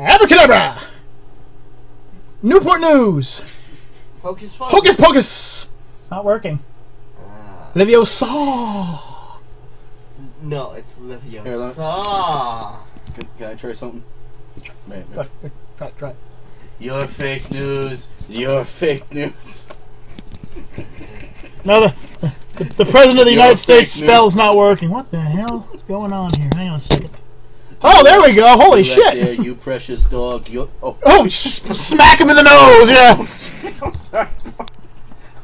Abracadabra! Newport News! Hocus Pocus! Hocus Pocus! It's not working. Leviosa! No, it's Leviosa. Here, can I try something? Try. You're fake news. You're fake news. No, the President of the United States spell's not working. What the hell's going on here? Hang on a second. Oh, there we go. Holy Right shit. there, you precious dog. Oh, just smack him in the nose, yeah. I'm sorry.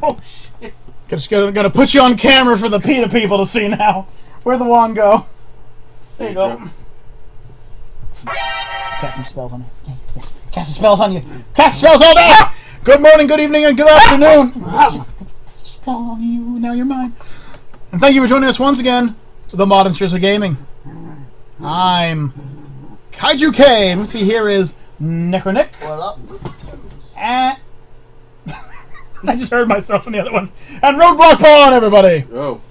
Oh, shit. Just gotta put you on camera for the PETA people to see now. Where'd the wand go? There you go. Cast some spells on you. Cast some spells on you. Cast spells all day! Good morning, good evening, and good afternoon. Spell on you, now you're mine. And thank you for joining us once again for the Monsters of Gaming. I'm KaijuK, and with me here is Necro Nick. What up? And I just heard myself in the other one. And Roadblock Bon, everybody. Oh.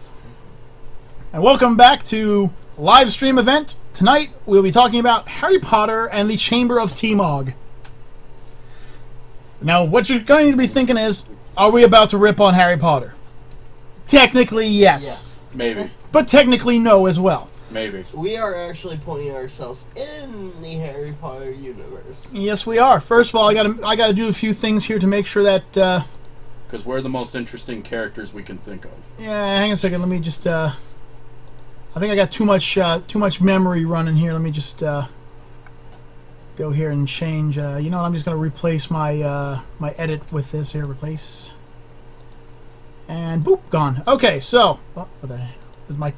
And welcome back to live stream event. Tonight we'll be talking about Harry Potter and the Chamber of TMOG. Now, what you're going to be thinking is, are we about to rip on Harry Potter? Technically, yes. Maybe. But technically, no as well. Maybe. We are actually putting ourselves in the Harry Potter universe. Yes, we are. First of all, I gotta do a few things here to make sure that. Because we're the most interesting characters we can think of. Yeah, hang on a second. Let me just. I think I got too much memory running here. Let me just go here and change. You know what? I'm just gonna replace my my edit with this here. Replace. And boop, gone. Okay, so what the hell? My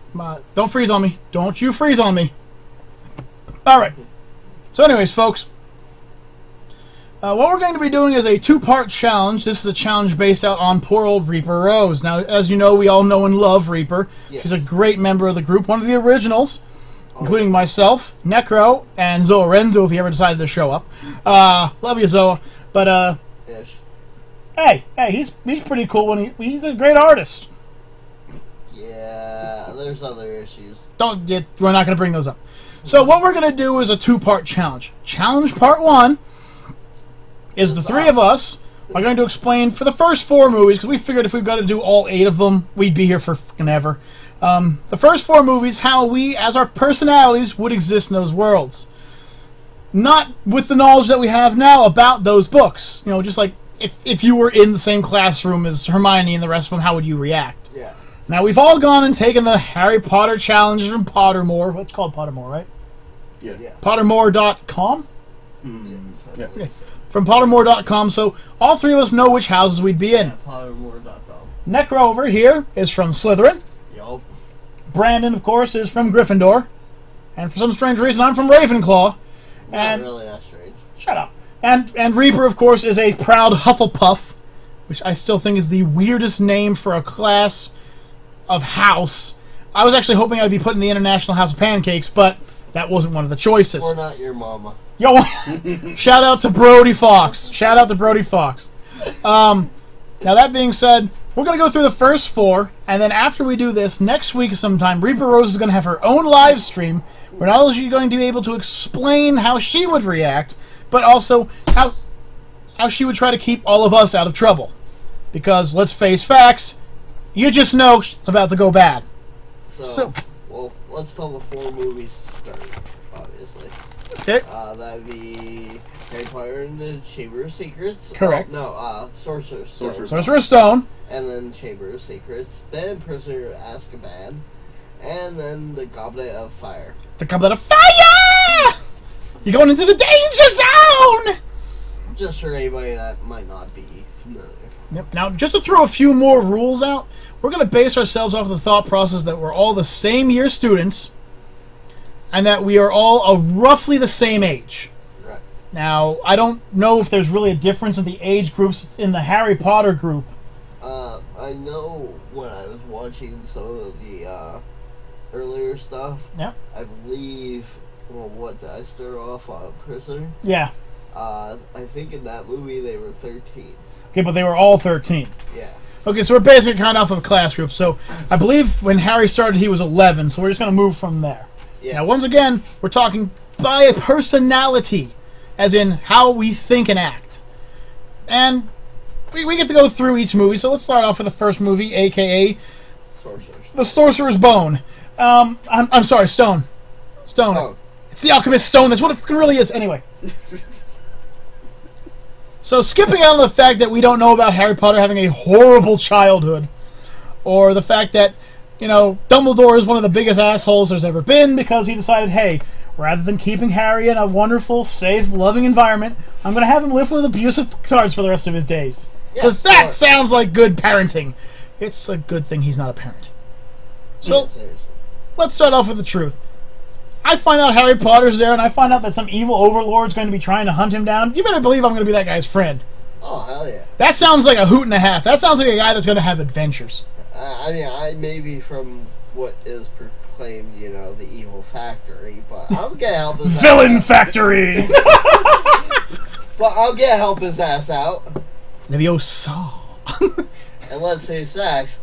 don't freeze on me. Don't you freeze on me. Alright. So anyways, folks. What we're going to be doing is a two-part challenge. This is a challenge based out on poor old Reaper Rose. Now, as you know, we all know and love Reaper. Yes. She's a great member of the group. One of the originals, including myself, Necro, and Zorenzo, if he ever decided to show up. Love you, Zoa. But, Ish. hey, he's pretty cool when he's a great artist. Yeah, there's other issues. We're not going to bring those up. So what we're going to do is a two-part challenge. Challenge part one is the three of us are going to explain for the first 4 movies, because we figured if we've got to do all 8 of them, we'd be here for fucking ever. The first 4 movies, how we, as our personalities, would exist in those worlds. Not with the knowledge that we have now about those books. You know, just like if you were in the same classroom as Hermione and the rest of them, how would you react? Yeah. Now, we've all gone and taken the Harry Potter challenges from Pottermore. What's called Pottermore, right? Yeah. Pottermore.com? Yeah. Okay. From Pottermore.com, so all 3 of us know which houses we'd be in. Yeah, Pottermore.com. Necro over here is from Slytherin. Yup. Brandon, of course, is from Gryffindor. And for some strange reason, I'm from Ravenclaw. Not really that strange. Shut up. And Reaper, of course, is a proud Hufflepuff, which I still think is the weirdest name for a class of house. I was actually hoping I'd be put in the International House of Pancakes, but that wasn't one of the choices. Or not your mama. Yo, shout out to Brody Fox. Shout out to Brody Fox. Now that being said, we're going to go through the first 4, and then after we do this, next week sometime, Reaper Rose is going to have her own live stream, where not only is she going to be able to explain how she would react, but also how she would try to keep all of us out of trouble. Because, let's face facts, you just know it's about to go bad. So well, let's tell the 4 movies to start, obviously. Okay. That'd be Harry Potter and the Chamber of Secrets. Correct. Sorcerer's Stone. Sorcerer's Stone. And then Chamber of Secrets. Then Prisoner of Azkaban. And then the Goblet of Fire. The Goblet of Fire! You're going into the danger zone! Just for anybody that might not be familiar. Yep. Now, just to throw a few more rules out, we're going to base ourselves off of the thought process that we're all the same year students, and that we are all roughly the same age. Right. Now, I don't know if there's really a difference in the age groups in the Harry Potter group. I know when I was watching some of the earlier stuff, yeah. I believe, well, what did I start off on? Prisoner? Yeah. I think in that movie they were 13. Okay, but they were all 13. Yeah. Okay, so we're basically kind of off of a class group. So I believe when Harry started, he was 11, so we're just going to move from there. Yes. Now, once again, we're talking by personality. as in how we think and act. And we get to go through each movie, so let's start off with the first movie, a.k.a. The Sorcerer's Bone. I'm sorry, Stone. Stone. Oh. It's the Alchemist's Stone. That's what it really is. Anyway. So skipping out on the fact that we don't know about Harry Potter having a horrible childhood, or the fact that, you know, Dumbledore is one of the biggest assholes there's ever been because he decided, hey, rather than keeping Harry in a wonderful, safe, loving environment, I'm going to have him live with abusive cards for the rest of his days. Because that sounds like good parenting. It's a good thing he's not a parent. So, let's start off with the truth. I find out Harry Potter's there, and I find out that some evil overlord's going to be trying to hunt him down. You better believe I'm going to be that guy's friend. Oh, hell yeah. That sounds like a hoot and a half. That sounds like a guy that's going to have adventures. I mean, I maybe from what is proclaimed, you know, the evil factory, but I'll get help his Villain factory! But I'll get help his ass out. Leviosa. And let's say facts.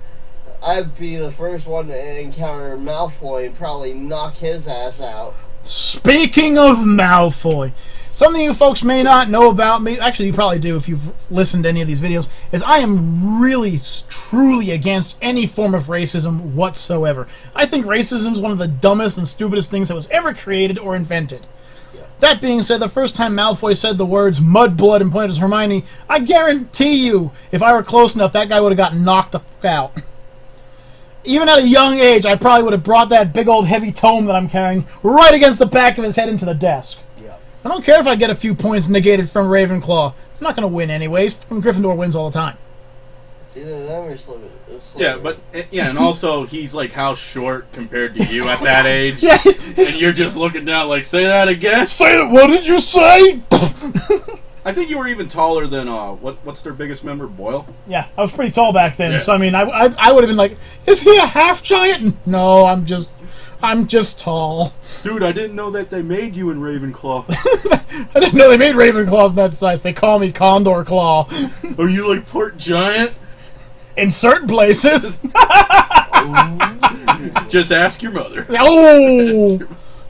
I'd be the first one to encounter Malfoy and probably knock his ass out. Speaking of Malfoy, something you folks may not know about me, actually you probably do if you've listened to any of these videos, is I am really, truly against any form of racism whatsoever. I think racism is one of the dumbest and stupidest things that was ever created or invented. Yeah. That being said, the first time Malfoy said the words mudblood and pointed at Hermione, I guarantee you, if I were close enough, that guy would have gotten knocked the fuck out. Even at a young age, I probably would have brought that big old heavy tome that I'm carrying right against the back of his head into the desk. Yeah. I don't care if I get a few points negated from Ravenclaw. I'm not going to win anyways. From Gryffindor wins all the time. It's either them or Slytherin. Yeah, but and also he's like how short compared to you at that age. Yeah, and you're just looking down like, say that again. Say it. What did you say? I think you were even taller than what's their biggest member, Boyle? Yeah, I was pretty tall back then. Yeah. So I mean, I would have been like, is he a half giant? No, I'm just tall. Dude, I didn't know that they made you in Ravenclaw. I didn't know they made Ravenclaws in that size. They call me Condor Claw. Are you like part giant? In certain places. Just ask your mother. Oh!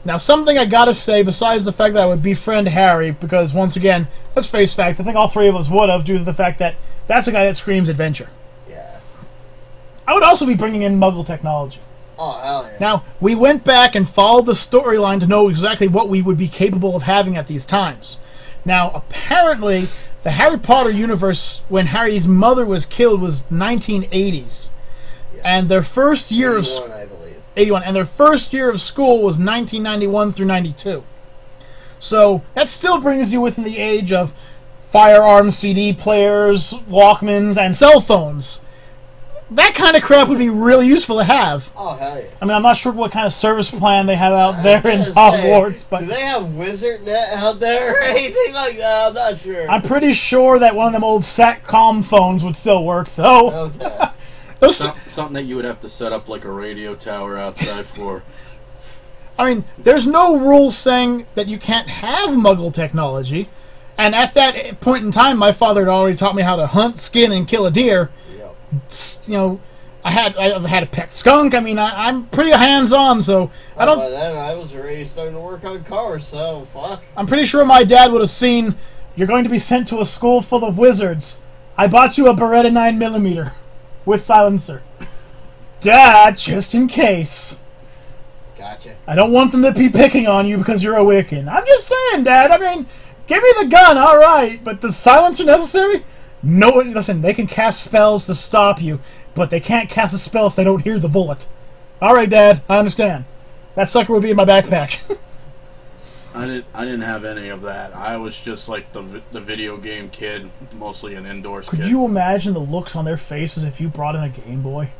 Now, something I gotta say, besides the fact that I would befriend Harry, because, once again, let's face facts, I think all three of us would have, due to the fact that that's a guy that screams adventure. Yeah. I would also be bringing in Muggle technology. Oh, hell yeah. Now, we went back and followed the storyline to know exactly what we would be capable of having at these times. Now, apparently, the Harry Potter universe, when Harry's mother was killed, was 1980s. Yeah. And their first year 81, of... I believe. 81, and their first year of school was 1991 through 92. So that still brings you within the age of firearms, CD players, Walkmans, and cell phones. That kind of crap would be really useful to have. Oh, hell yeah. I mean, I'm not sure what kind of service plan they have out there in Hogwarts, but do they have WizardNet out there or anything like that? I'm not sure. I'm pretty sure that one of them old SATCOM phones would still work, though. Okay. Something that you would have to set up like a radio tower outside for. I mean, there's no rule saying that you can't have Muggle technology. And at that point in time, my father had already taught me how to hunt, skin, and kill a deer. Yep. You know, I've had a pet skunk. I mean, I'm pretty hands-on, so I don't. By then, I was already starting to work on cars, so fuck. I'm pretty sure my dad would have seen, you're going to be sent to a school full of wizards. I bought you a Beretta 9mm with silencer. Dad, just in case. Gotcha. I don't want them to be picking on you because you're a Wiccan. I'm just saying, Dad. I mean, give me the gun, all right, but the silencer necessary? No, listen, they can cast spells to stop you, but they can't cast a spell if they don't hear the bullet. All right, Dad, I understand. That sucker would be in my backpack. I didn't have any of that. I was just like the video game kid, mostly an indoors kid. Could you imagine the looks on their faces if you brought in a Game Boy?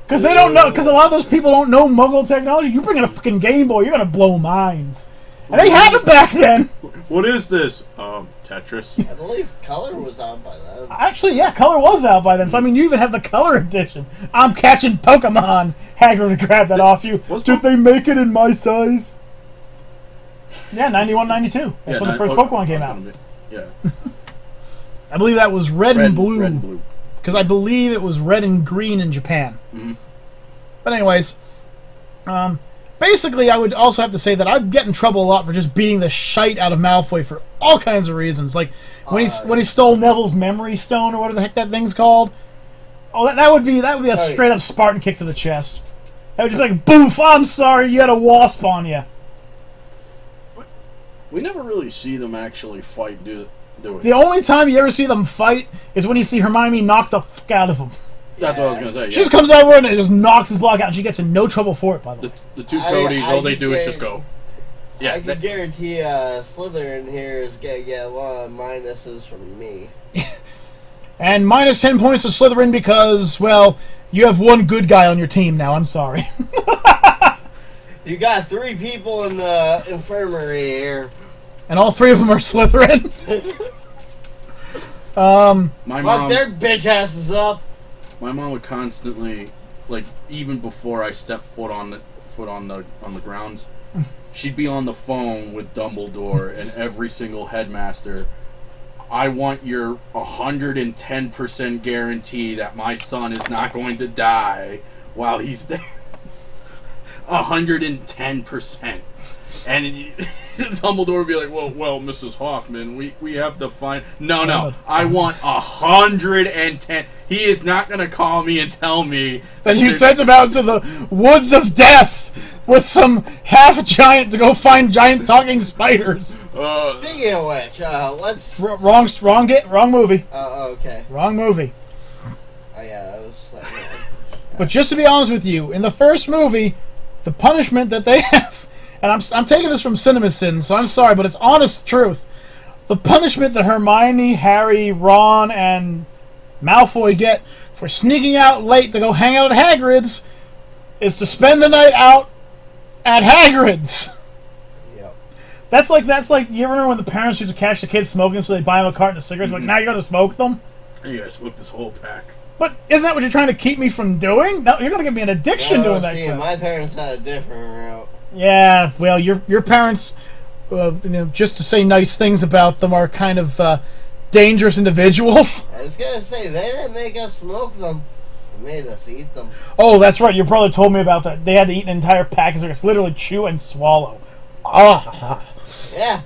Because I they don't know. Because a lot of those people don't know Muggle technology. You bring in a fucking Game Boy, you're gonna blow minds. And they had them back then. What is this? Tetris. I believe Color was out by then. Actually, yeah, Color was out by then. So I mean, you even have the Color edition. I'm catching Pokemon. Hagrid would grab that off you. Did they make it in my size? Yeah, 91, 92. That's when the first Pokemon came out. Yeah. I believe that was red and blue. Red and blue. Because I believe it was red and green in Japan. Mm-hmm. But anyways, Basically, I would also have to say that I'd get in trouble a lot for just beating the shite out of Malfoy for all kinds of reasons. Like when he stole Neville's memory stone or whatever the heck that thing's called. Oh, that would be a straight up Spartan kick to the chest. That would just be like, boof! I'm sorry, you had a wasp on you. We never really see them actually fight, do it. The only time you ever see them fight is when you see Hermione knock the fuck out of him. That's what I was gonna say. Yeah. She just comes over and just knocks his block out, and she gets in no trouble for it. By the way, the two toadies, all they do is just go. Yeah, I can guarantee Slytherin here is gonna get a lot of minuses from me. And minus 10 points to Slytherin because, well, you have one good guy on your team now. I'm sorry. You got 3 people in the infirmary here. And all 3 of them are Slytherin. My fuck mom, their bitch asses up. My mom would constantly, like, even before I stepped foot on the grounds, she'd be on the phone with Dumbledore and every single headmaster. I want your 110% guarantee that my son is not going to die while he's there. 110%. And Dumbledore would be like, well, Mrs. Hoffman, we have to find... No, I want 110. He is not going to call me and tell me... That you sent him out to the woods of death with some half-giant to go find giant talking spiders. Speaking of which, let's... Wrong movie. Okay. Wrong movie. Oh, yeah, that was... But just to be honest with you, in the first movie, the punishment that they have... And I'm taking this from CinemaSins, so I'm sorry, but it's honest truth. The punishment that Hermione, Harry, Ron, and Malfoy get for sneaking out late to go hang out at Hagrid's is to spend the night out at Hagrid's. Yep. That's like you remember when the parents used to catch the kids smoking, so they buy them a carton of cigarettes. Like, now you're gonna smoke them. Yeah, I smoked this whole pack. But isn't that what you're trying to keep me from doing? No, you're gonna give me an addiction doing that. See, my parents had a different route. Yeah, well, your parents, just to say nice things about them, are kind of dangerous individuals. I was gonna say, they didn't make us smoke them. They made us eat them. Oh, that's right. Your brother told me about that. They had to eat an entire pack of cigarettes, literally chew and swallow. Ah. Yeah,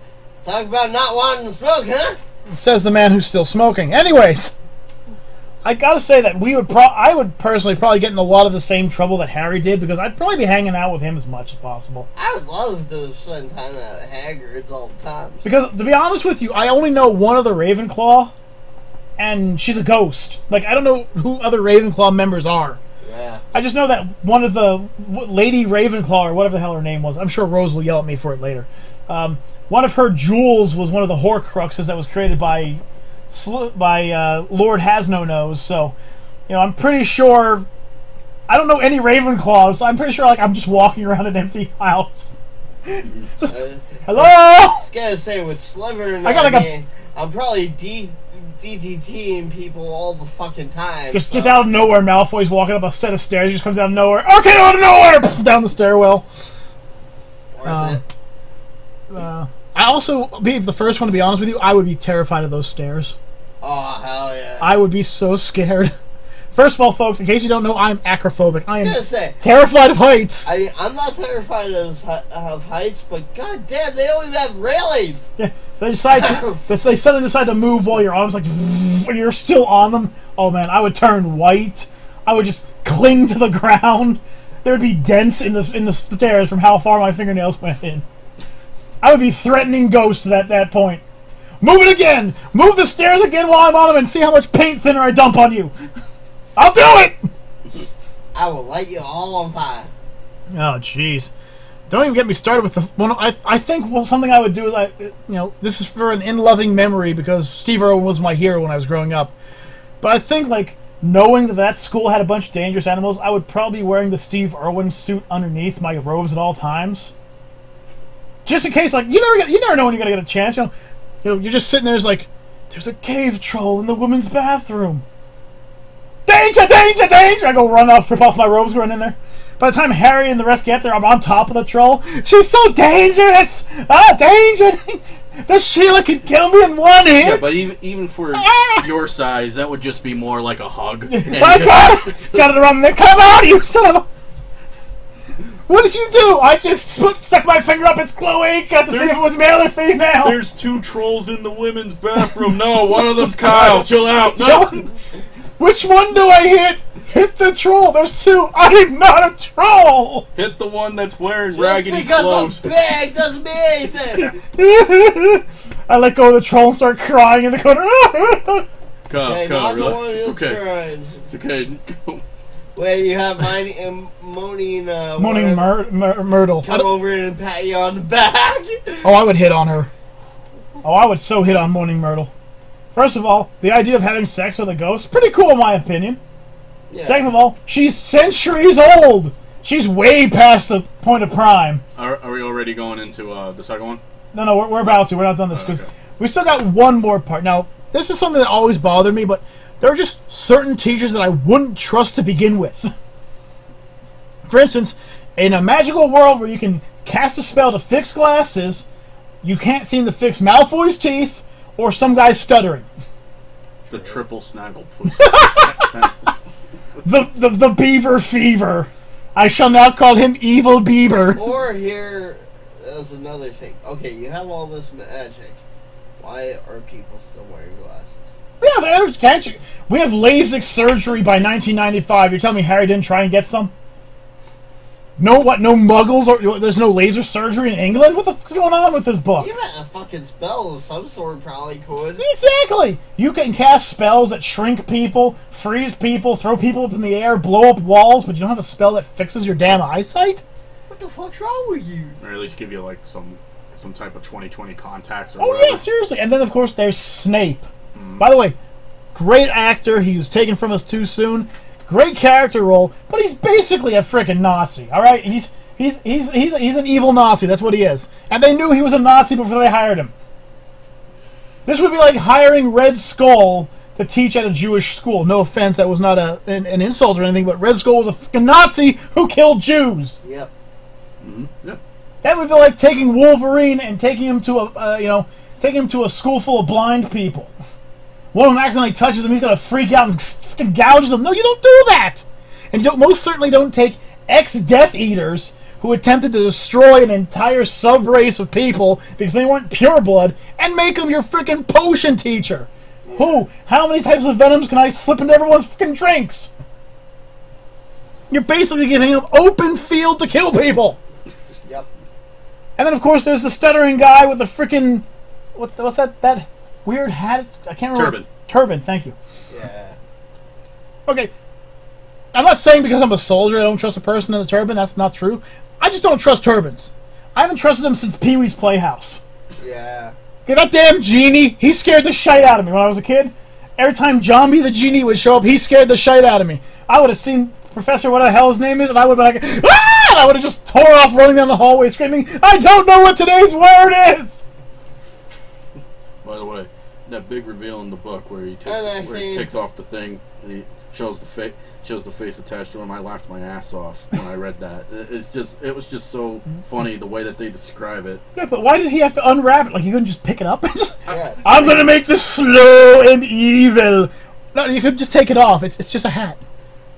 talk about not wanting to smoke, huh? Says the man who's still smoking. Anyways, I gotta say that I would personally probably get in a lot of the same trouble that Harry did, because I'd probably be hanging out with him as much as possible. I would love to spend time at Hagrid's all the time. Because, to be honest with you, I only know one other Ravenclaw, and she's a ghost. Like, I don't know who other Ravenclaw members are. Yeah. I just know that one of the Lady Ravenclaw, or whatever the hell her name was, I'm sure Rose will yell at me for it later. One of her jewels was one of the Horcruxes that was created by Lord Has-No-Nose, so, I'm pretty sure... I don't know any Ravenclaws, so I'm pretty sure, I'm just walking around an empty house. Hello? I was gonna say, with Slytherin, I'm probably DDTing people all the fucking time. Just out of nowhere, Malfoy's walking up a set of stairs, he just comes out of nowhere. Okay, out of nowhere! Down the stairwell. Worth it. I also, being the first one to be honest with you, I would be terrified of those stairs. Oh, hell yeah. I would be so scared. First of all, folks, in case you don't know, I'm acrophobic. I am terrified of heights. I mean, I'm not terrified of heights, but goddamn, they don't even have railings. Yeah, they suddenly decide to move while your arms when you're still on them. Oh man, I would turn white. I would just cling to the ground. There would be dents in the stairs from how far my fingernails went in. I would be threatening ghosts at that point. Move it again! Move the stairs again while I'm on them and see how much paint thinner I dump on you! I'll do it! I will light you all on fire. Oh, jeez. Don't even get me started with the one. I think something I would do is this is for an in-loving memory because Steve Irwin was my hero when I was growing up. But I think knowing that school had a bunch of dangerous animals, I would probably be wearing the Steve Irwin suit underneath my robes at all times. Just in case, you never know when you're gonna get a chance. You're just sitting there, there's a cave troll in the women's bathroom. Danger, danger, danger! I go run off, rip off my robes, run in there. By the time Harry and the rest get there, I'm on top of the troll. She's so dangerous! Ah, danger! The Sheila could kill me in one hit! Yeah, but even for your size, that would just be more like a hug. I got it! Got it around there. Come on, you son of a... What did you do? I just stuck my finger up its cloaca to see if it was male or female. There's 2 trolls in the women's bathroom. No, one of them's Kyle. Chill out. No. Which one do I hit? Hit the troll. There's 2. I'm not a troll. Hit the one that's wearing raggedy because clothes. I'm big doesn't mean anything. I let go of the troll and start crying in the corner. Okay, not the one who's crying. It's okay. Wait, you have Moaning Myrtle. come over and pat you on the back. Oh, I would hit on her. Oh, I would so hit on Moaning Myrtle. First of all, the idea of having sex with a ghost, pretty cool in my opinion. Yeah. Second of all, she's centuries old. She's way past the point of prime. Are we already going into the second one? No, we're about to. We're not done this because we still got one more part. Now, this is something that always bothered me, but there are just certain teachers that I wouldn't trust to begin with. For instance, in a magical world where you can cast a spell to fix glasses, you can't seem to fix Malfoy's teeth or some guy's stuttering. The triple snaggle push. The beaver fever. I shall now call him Evil Beaver. Or here is another thing. Okay, you have all this magic. Why are people still wearing glasses? Yeah, can't you? We have LASIK surgery by 1995. You're telling me Harry didn't try and get some? No, what? No muggles? Or there's no laser surgery in England? What the fuck's going on with this book? Even a fucking spell of some sort probably could. Exactly! You can cast spells that shrink people, freeze people, throw people up in the air, blow up walls, but you don't have a spell that fixes your damn eyesight? What the fuck's wrong with you? Or at least give you like some type of 20/20 contacts or Oh whatever. yeah, seriously. And then of course there's Snape. By the way, great actor. He was taken from us too soon. Great character role, but he's basically a freaking Nazi. All right, he's an evil Nazi. That's what he is. And they knew he was a Nazi before they hired him. This would be like hiring Red Skull to teach at a Jewish school. No offense, that was not an insult or anything, but Red Skull was a freaking Nazi who killed Jews. Yep. Yep. That would be like taking Wolverine and taking him to a school full of blind people. One of them accidentally touches him, he's gonna freak out and fucking gouge them. No, you don't do that! And you most certainly don't take ex-Death Eaters who attempted to destroy an entire sub-race of people because they weren't pureblood and make them your freaking potion teacher. Yeah. Who? How many types of venoms can I slip into everyone's freaking drinks? You're basically giving them open field to kill people. Yep. And then of course there's the stuttering guy with the freaking what's that weird hat? I can't remember. Turban. Turban, thank you. Yeah. Okay. I'm not saying because I'm a soldier I don't trust a person in a turban. That's not true. I just don't trust turbans. I haven't trusted them since Pee-wee's Playhouse. Yeah. Okay, that damn genie, he scared the shite out of me when I was a kid. Every time Jambi the genie would show up, he scared the shite out of me. I would have seen Professor what the hell his name is, and I would have been like, ah! And I would have just tore off running down the hallway screaming, I don't know what today's word is! By the way, that big reveal in the book where he takes off the thing and he shows the face attached to him. I laughed my ass off when I read that. It was just so funny the way that they describe it. Yeah, but why did he have to unwrap it? Like he couldn't just pick it up? Yeah. I'm gonna make this slow and evil. No, you could just take it off. It's just a hat.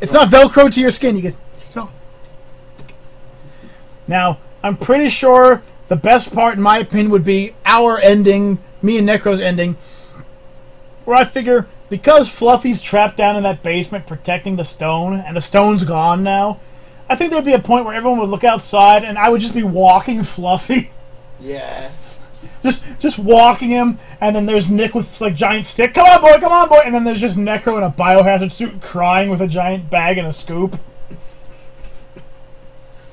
It's not Velcro to your skin. You can take it off. Now, I'm pretty sure the best part, in my opinion, would be our ending, me and Necro's ending, where I figure because Fluffy's trapped down in that basement protecting the stone, and the stone's gone now, I think there'd be a point where everyone would look outside and I would just be walking Fluffy. Yeah. Just walking him, and then there's Nick with this, like, giant stick. Come on, boy! And then there's just Necro in a biohazard suit crying with a giant bag and a scoop.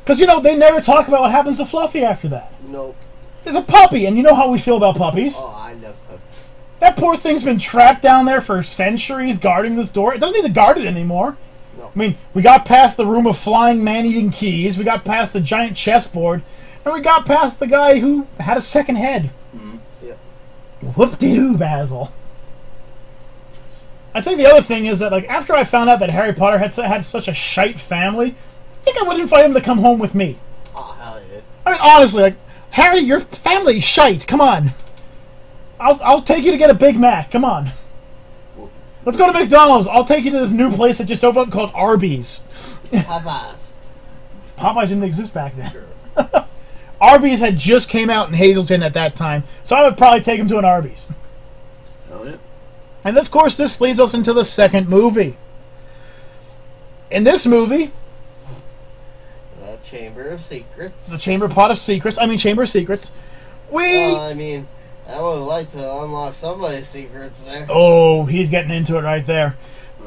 Because, you know, they never talk about what happens to Fluffy after that. Nope. There's a puppy, and you know how we feel about puppies. Oh, I love puppies. That poor thing's been trapped down there for centuries guarding this door. It doesn't need to guard it anymore. No. I mean, we got past the room of flying man-eating keys, we got past the giant chessboard, and we got past the guy who had a second head. Mm-hmm. Yep. Whoop-de-doo, Basil. I think the other thing is that, like, after I found out that Harry Potter had such a shite family, I think I would invite him to come home with me. Oh, hell yeah. I mean, honestly, like, Harry, your family's shite. Come on. I'll take you to get a Big Mac. Come on. Let's go to McDonald's. I'll take you to this new place that just opened up called Arby's. Popeyes. Popeyes didn't exist back then. Arby's had just came out in Hazleton at that time, so I would probably take him to an Arby's. Hell yeah. And of course, this leads us into the second movie. In this movie, The Chamber of Secrets. the Chamber Pot of Secrets. I mean, Chamber of Secrets. I mean, I would like to unlock somebody's secrets there. Oh, he's getting into it right there.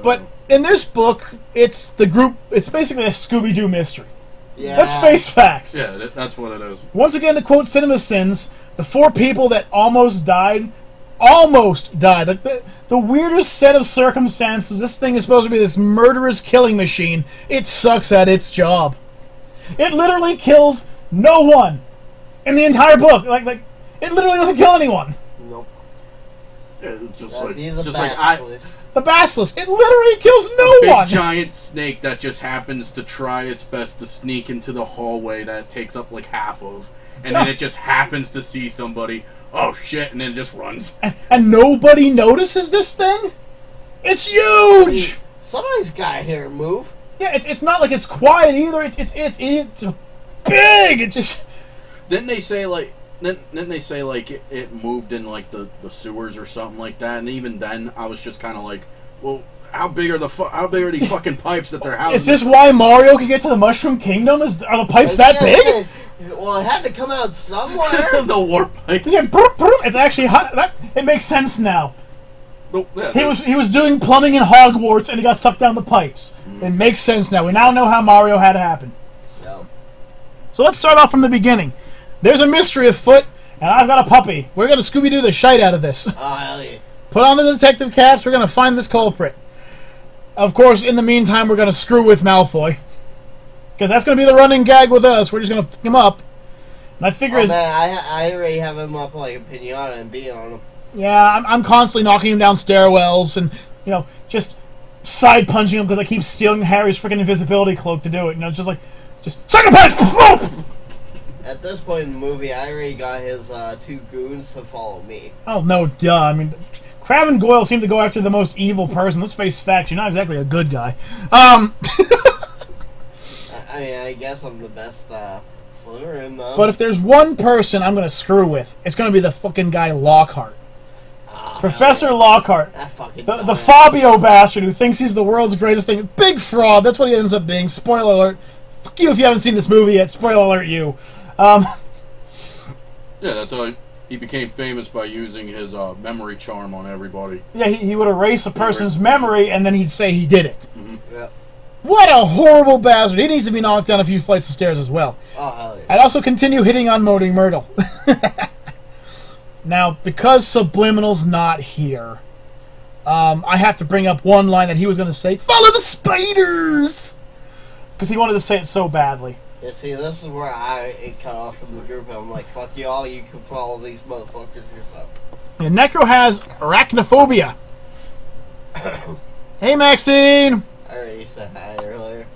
But in this book, it's the group. It's basically a Scooby-Doo mystery. Yeah. Let's face facts. Yeah, that's what it is. Once again, to quote Cinema Sins, the 4 people that almost died. Like the weirdest set of circumstances. This thing is supposed to be this murderous killing machine. It sucks at its job. It literally kills no one in the entire book. Like it literally doesn't kill anyone. Nope. Yeah, it's just That'd like be the just like Basilisk. The Basilisk. It literally kills no big one. giant snake that just happens to try its best to sneak into the hallway that it takes up like half of, and then it just happens to see somebody. Oh shit! And then it just runs. And nobody notices this thing. It's huge. Somebody's got to hear it move. Yeah, it's not like it's quiet either. It's big. It just. Didn't they say like? Didn't they say like it moved in like the sewers or something like that? And even then, I was just kind of like, well, how big are these fucking pipes that they're housing? Is this why Mario can get to the Mushroom Kingdom? Are the pipes that big? Well, it had to come out somewhere. the warp pipes? Yeah, it's actually hot. It makes sense now. Oh, yeah, He was doing plumbing in Hogwarts and he got sucked down the pipes. It makes sense now. We now know how Mario had to happen. No. So let's start off from the beginning. There's a mystery afoot, and I've got a puppy. We're going to Scooby-Doo the shite out of this. Oh, hell yeah. Put on the detective caps. We're going to find this culprit. Of course, in the meantime, we're going to screw with Malfoy. Because that's going to be the running gag with us. We're just going to fuck him up. And I figure... Man, I already have him up like a pinata and beat on him. Yeah, I'm constantly knocking him down stairwells and, just side punching him because I keep stealing Harry's freaking invisibility cloak to do it. It's just like, sucker punch! At this point in the movie, I already got his 2 goons to follow me. Oh, no, duh. I mean, Crabbe and Goyle seem to go after the most evil person. Let's face facts. You're not exactly a good guy. I mean, I guess I'm the best Slytherin, though. But if there's one person I'm going to screw with, it's going to be the fucking guy Lockhart. Professor Lockhart. That fucking the Fabio bastard who thinks he's the world's greatest thing. Big fraud. That's what he ends up being. Spoiler alert. Fuck you if you haven't seen this movie yet. Spoiler alert you. Yeah, that's how he became famous, by using his memory charm on everybody. Yeah, he would erase a person's memory and then he'd say he did it. Mm-hmm. Yep. What a horrible bastard. He needs to be knocked down a few flights of stairs as well. Oh, hell yeah. I'd also continue hitting on Moaning Myrtle. Now, because Subliminal's not here, I have to bring up one line that he was going to say, "Follow the spiders!" Because he wanted to say it so badly. Yeah, see, this is where it cut off from the group, and I'm like, fuck y'all, you can follow these motherfuckers yourself. And Necro has arachnophobia. Hey, Maxine! I already said hi earlier.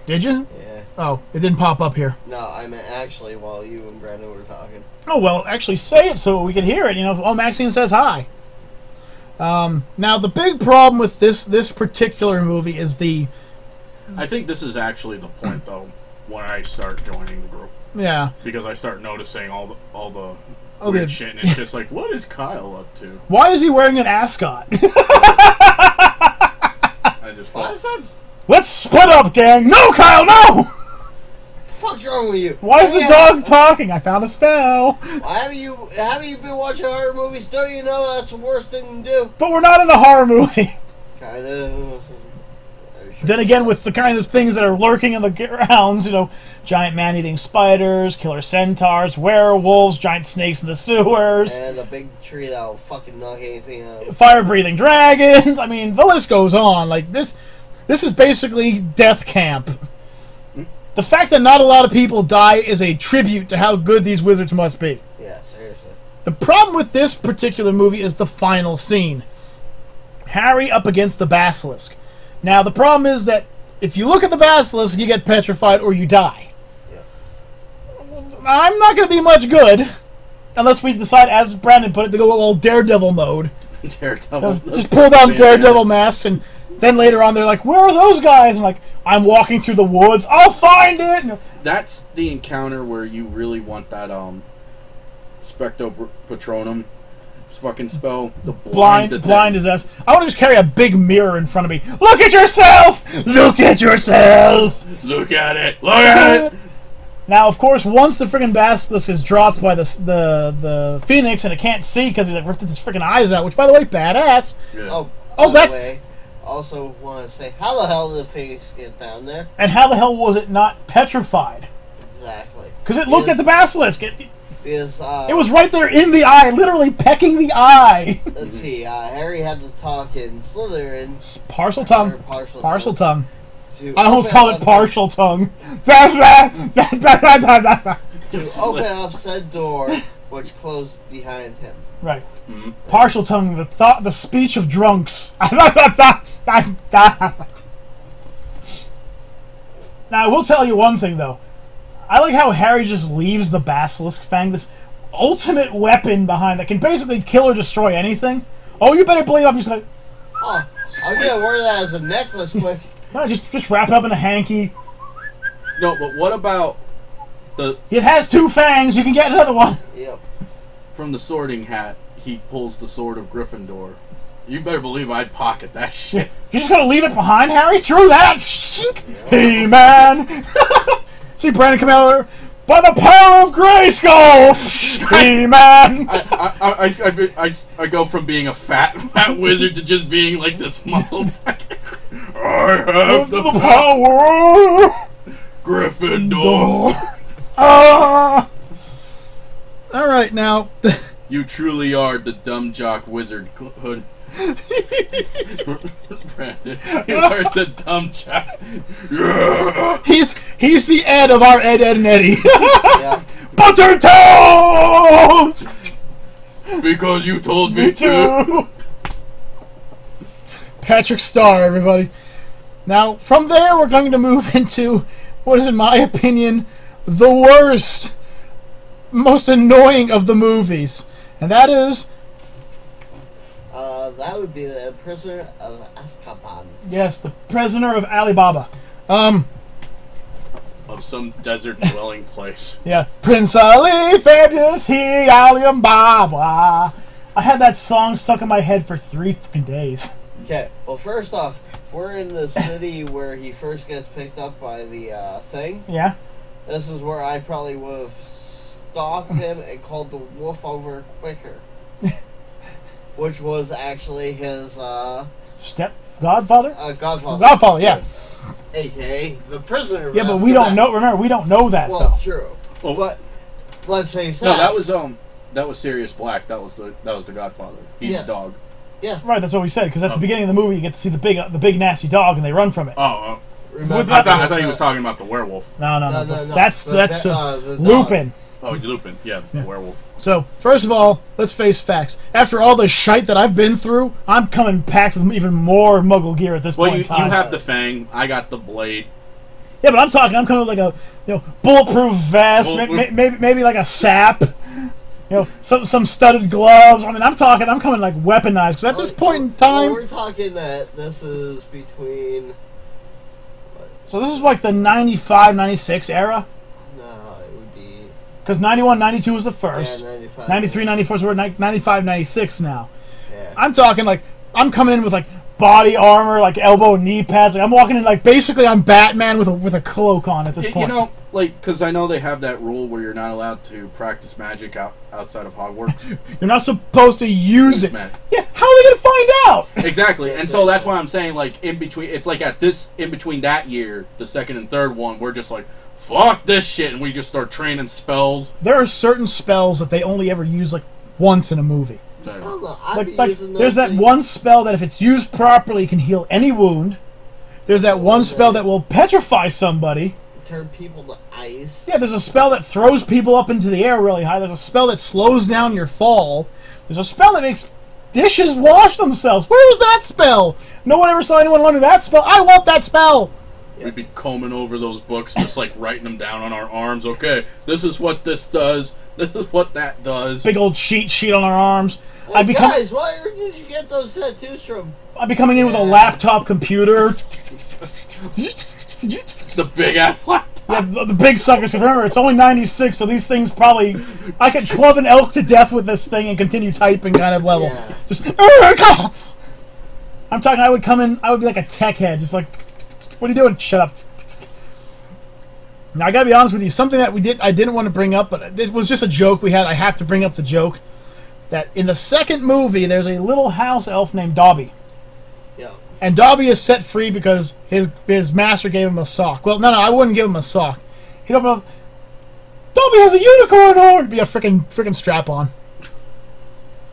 Did you? Yeah. Oh, it didn't pop up here. No, I meant actually while you and Brandon were talking. Oh, well, actually say it so we can hear it. Oh, Maxine says hi. Now, the big problem with this particular movie is the... I think this is actually the point, though, when I start joining the group. Yeah. Because I start noticing all the Oh, weird shit, and it's just like, what is Kyle up to? Why is he wearing an ascot? I just Why is that? Let's split up, gang! No, Kyle, no! What the fuck's wrong with you? Why is the dog talking? I found a spell. Why haven't you been watching horror movies? Don't you know that's the worst thing to do? But we're not in a horror movie. Kinda. Then again, with the kind of things that are lurking in the grounds, giant man-eating spiders, killer centaurs, werewolves, giant snakes in the sewers, and a big tree that'll fucking knock anything out. fire-breathing dragons. I mean, the list goes on. Like, this is basically death camp. The fact that not a lot of people die is a tribute to how good these wizards must be. Yeah, seriously. The problem with this particular movie is the final scene. Harry up against the basilisk. Now, the problem is that if you look at the basilisk, you get petrified or you die. Yeah. I'm not going to be much good unless we decide, as Brandon put it, to go all Daredevil mode. Daredevil. Just pull down Daredevil masks and Then later on, they're like, "Where are those guys?" I'm like, "I'm walking through the woods. I'll find it." And That's the encounter where you really want that Specto Patronum fucking spell. The blind as us. I want to just carry a big mirror in front of me. Look at yourself! Look at yourself! Look at it! Look at it! Now, of course, once the friggin' basilisk is dropped by the phoenix and it can't see because he like ripped its friggin' eyes out, which, by the way, badass. Yeah. Oh, that's... way, also want to say, how the hell did the phoenix get down there? And how the hell was it not petrified? Exactly. Because it looked at the basilisk. It was right there in the eye, literally pecking the eye. Let's see, Harry had to talk in Slytherin. Partial tongue. Partial tongue. I almost called it partial tongue. To open up said door, which closed behind him. Right. Mm-hmm. Partial tongue, the speech of drunks. Now, I will tell you one thing, though. I like how Harry just leaves the basilisk fang, this ultimate weapon behind that can basically kill or destroy anything. Oh, you better believe I'm just like... Oh, I'm gonna wear that as a necklace quick. No, just wrap it up in a hanky. No, but what about the... It has 2 fangs, you can get another one. Yep. From the sorting hat, he pulls the sword of Gryffindor. You better believe I'd pocket that shit. You're just gonna leave it behind, Harry? Through that? Hey, man! See Brandon come out there, by the power of Grayskull! Hey, man! I go from being a fat wizard to just being like this muscle. I have the power! Gryffindor! Alright, now... You truly are the dumb jock wizard hood. Brandon, you are the dumb jock. Yeah. He's the Ed of our Ed, Ed, and Eddie. Yeah. Butter toast! Because you told me to. Patrick Star, everybody. Now, from there, we're going to move into what is, in my opinion, the worst, most annoying of the movies. And that is... that would be the Prisoner of Azkaban. Yes, the Prisoner of Alibaba. Of some desert dwelling place. Yeah. Prince Ali, fabulous he, Alibaba. I had that song stuck in my head for 3 fucking days. Okay, well, first off, we're in the city where he first gets picked up by the thing. Yeah. This is where I probably would have stalked him and called the wolf over quicker. Which was actually his, Godfather? Godfather. Godfather, yeah. A.K.A. the Prisoner of Yeah, but we don't know, remember, we don't know that, well, though. True. Well, but, let's say so. No, that was Sirius Black. That was the Godfather. He's the dog. Yeah. Right, that's what we said, because at the beginning of the movie, you get to see the big nasty dog, and they run from it. Oh, Remember, I thought he was talking about the werewolf. No. That's Lupin. Oh, Lupin. Yeah, the werewolf. So, first of all, let's face facts. After all the shite that I've been through, I'm coming packed with even more Muggle gear at this point in time. You have the fang. I got the blade. Yeah, but I'm coming with like a bulletproof vest, maybe like a sap. Some studded gloves. I mean, I'm coming like weaponized. Because at this point in time... we're talking that this is between... What? So this is like the 95, 96 era? No, it would be... Because 91, 92 was the first. Yeah, 95. 93, 94, so we're at 95, 96 now. Yeah. I'm talking like... I'm coming in with like body armor, like elbow, knee pads. Like, I'm walking in like basically I'm Batman with a cloak on at this point. Because I know they have that rule where you're not allowed to practice magic outside of Hogwarts. You're not supposed to use it. Man. Yeah, how are they going to find out? Exactly, and so that's why I'm saying, like, in between, it's like in between that year, the second and third one, we're just like, fuck this shit, and we just start training spells. There are certain spells that they only ever use, like, once in a movie. There's that one spell that if it's used properly can heal any wound. There's that one spell that will petrify somebody. Turn people to ice. Yeah, there's a spell that throws people up into the air really high. There's a spell that slows down your fall. There's a spell that makes dishes wash themselves. Where was that spell? No one ever saw anyone learn that spell. I want that spell. We'd be combing over those books, just like writing them down on our arms. Okay, this is what this does. This is what that does. Big old cheat sheet on our arms. I become guys, where did you get those tattoos from? I'd be coming in with a laptop computer. The big ass laptop. Yeah, the big suckers. Remember, it's only 96, so these things probably... I could club an elk to death with this thing and continue typing kind of level. Yeah. Just... I'm talking, I would come in, I would be like a tech head, just like... What are you doing? Shut up. Now, I gotta be honest with you, something that I didn't want to bring up, but it was just a joke we had. I have to bring up the joke. That in the second movie, there's a little house elf named Dobby. Yeah. And Dobby is set free because his master gave him a sock. Well, no, I wouldn't give him a sock. He'd open up. Dobby has a unicorn horn. Be a freaking strap on.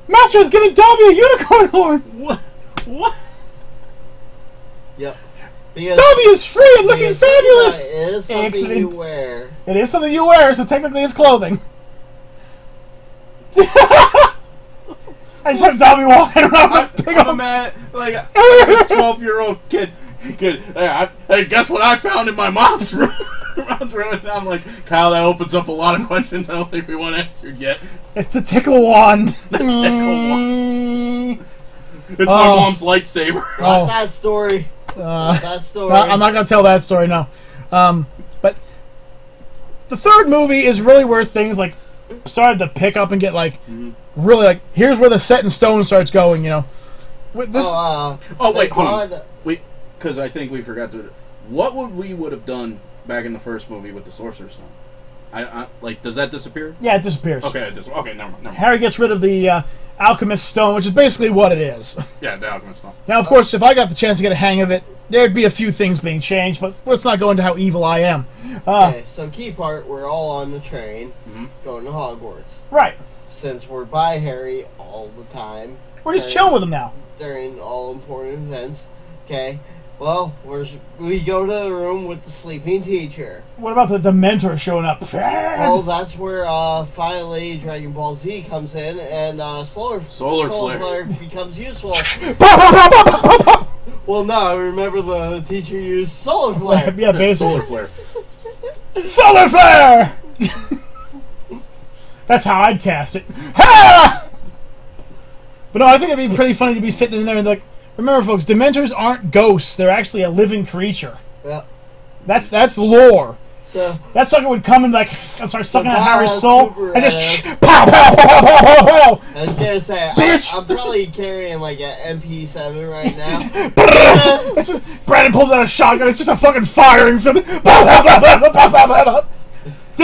Master is giving Dobby a unicorn horn. What? Yep. Because Dobby is free and looking fabulous. It is something you wear. It is something you wear, so technically it's clothing. I just have Dobby walking around with a big old... Man, like a 12-year-old kid. Hey, guess what I found in my mom's room? And I'm like, Kyle, that opens up a lot of questions I don't think we want answered yet. It's the tickle wand. The tickle wand. It's my mom's lightsaber. Not that story. That story. I'm not going to tell that story now. But the third movie is really where things like started to pick up and get like really like here's where the set in stone starts going. You know. With this. Wait, hold on. Because I think we forgot to. What would have done back in the first movie with the Sorcerer's Stone? I like. Does that disappear? Yeah, it disappears. Okay, okay, never mind. Harry gets rid of the Alchemist Stone, which is basically what it is. Yeah, the Alchemist Stone. Now, of course, if I got the chance to get a hang of it, there'd be a few things being changed, but let's not go into how evil I am. Okay, so key part, we're all on the train going to Hogwarts. Right. Since we're by Harry all the time. We're just chilling with him now. During all important events. Okay. Well, we go to the room with the sleeping teacher. What about the Dementor showing up? Well, that's where finally Dragon Ball Z comes in and Solar Flare becomes useful. Well, no, remember the teacher used Solar Flare. Yeah, basically. Solar Flare. Solar Flare! That's how I'd cast it. Ha! But no, I think it'd be pretty funny to be sitting in there and like, remember, folks, Dementors aren't ghosts. They're actually a living creature. Yeah. That's lore. So that sucker would come and like start sucking at Harry's soul Cooper and just pow, pow, pow, pow, pow, pow. I was gonna say, I'm probably carrying like an MP7 right now. It's just Brandon pulls out a shotgun. It's just a fucking firing from Did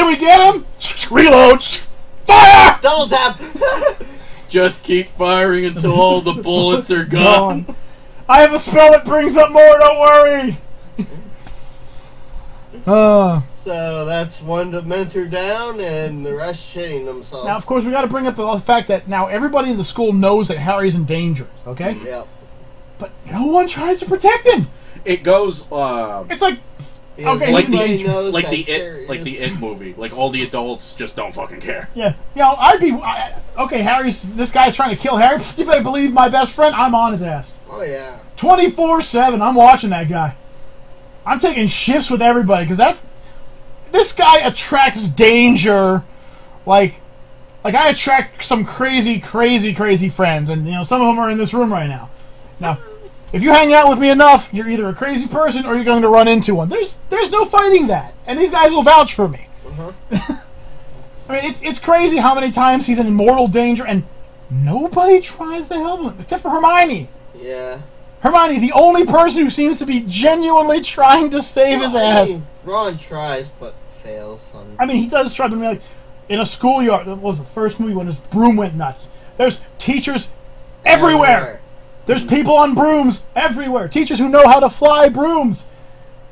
we get him? Reload. Fire! Double tap. Just keep firing until all the bullets are gone. I have a spell that brings up more, don't worry! So that's one Dementor down and the rest shitting themselves. Now, of course, we got to bring up the fact that now everybody in the school knows that Harry's in danger, okay? Yep. But no one tries to protect him! It goes, It's like... Okay, like the It movie. Like, all the adults just don't fucking care. Yeah. You know, okay, this guy's trying to kill Harry. You better believe my best friend, I'm on his ass. Oh, yeah. 24/7, I'm watching that guy. I'm taking shifts with everybody, because this guy attracts danger. Like I attract some crazy friends, and, you know, some of them are in this room right now. Now, if you hang out with me enough, you're either a crazy person or you're going to run into one. There's no fighting that, and these guys will vouch for me. I mean, it's crazy how many times he's in mortal danger, and nobody tries to help him, except for Hermione. Yeah. Hermione, the only person who seems to be genuinely trying to save his ass. I mean, Ron tries, but fails. I mean, he does try, but like, in a schoolyard, that was the first movie when his broom went nuts. There's teachers everywhere. There's people on brooms everywhere. Teachers who know how to fly brooms.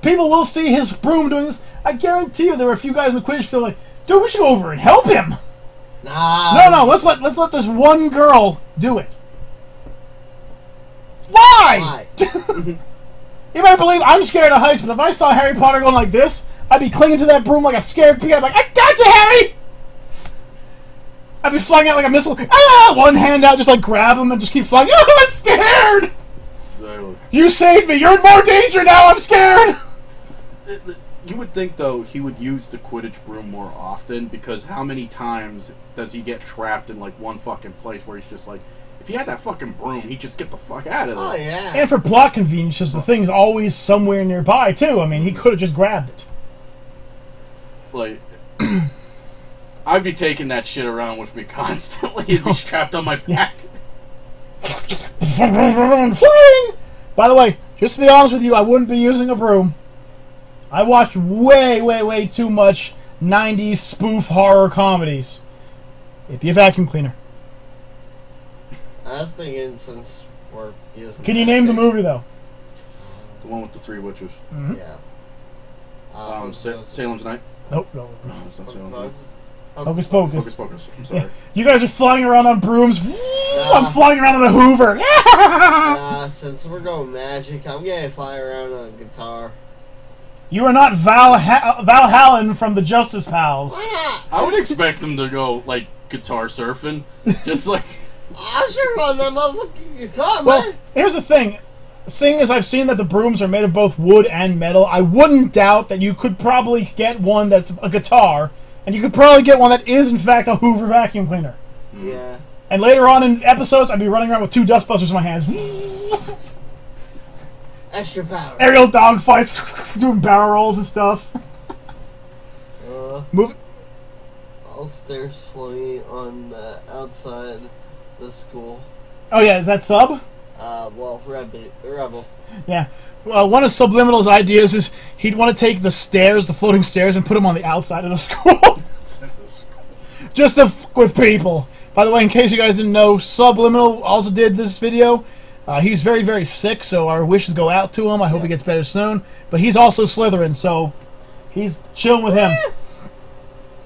People will see his broom doing this. I guarantee you there were a few guys in the Quidditch field like, dude, we should go over and help him. Nah. No, let's let this one girl do it. Why? You better believe I'm scared of heights, but if I saw Harry Potter going like this, I'd be clinging to that broom like a scared pig. I'd be like, I got you, Harry! I'd be flying out like a missile. One hand out, just like grab him and just keep flying. Oh, I'm scared! Exactly. You saved me. You're in more danger now. I'm scared. You would think, though, he would use the Quidditch broom more often, because how many times does he get trapped in, like, one fucking place where he's just like, If he had that fucking broom, he'd just get the fuck out of there. Oh, yeah. And for plot convenience, just the thing's always somewhere nearby, too. I mean, he could have just grabbed it. Like, I'd be taking that shit around with me constantly. It'd be strapped on my back. By the way, just to be honest with you, I wouldn't be using a broom. I watched way, way, way too much 90s spoof horror comedies. It'd be a vacuum cleaner. I was thinking since we're using... Can you name the movie, though? The one with the 3 witches. Mm-hmm. Yeah. Salem's Night? Nope, no. No, it's not Salem's Night. Hocus Pocus. Hocus Pocus. I'm sorry. Yeah. You guys are flying around on brooms. I'm flying around on a Hoover. Since we're going magic, I'm gonna fly around on a guitar. You are not Valhallen from the Justice Pals. Why not? I would expect them to go, like, guitar surfing. Just like... I'll surf on that motherfucking guitar, Well, man. here's the thing. Seeing as I've seen that the brooms are made of both wood and metal, I wouldn't doubt that you could probably get one that's a guitar, and you could probably get one that is, in fact, a Hoover vacuum cleaner. Yeah. And later on in episodes, I'd be running around with 2 dustbusters in my hands. Extra power. Aerial dogfights, doing barrel rolls and stuff. Move. All stairs floating on the outside the school. Oh yeah, is that Sub? Well, Rebel. Yeah. Well, one of Subliminal's ideas is he'd want to take the stairs, the floating stairs, and put them on the outside of the school. Just to f with people. By the way, in case you guys didn't know, Subliminal also did this video. He's very, very sick, so our wishes go out to him. I hope he gets better soon. But he's also Slytherin, so he's chilling with him.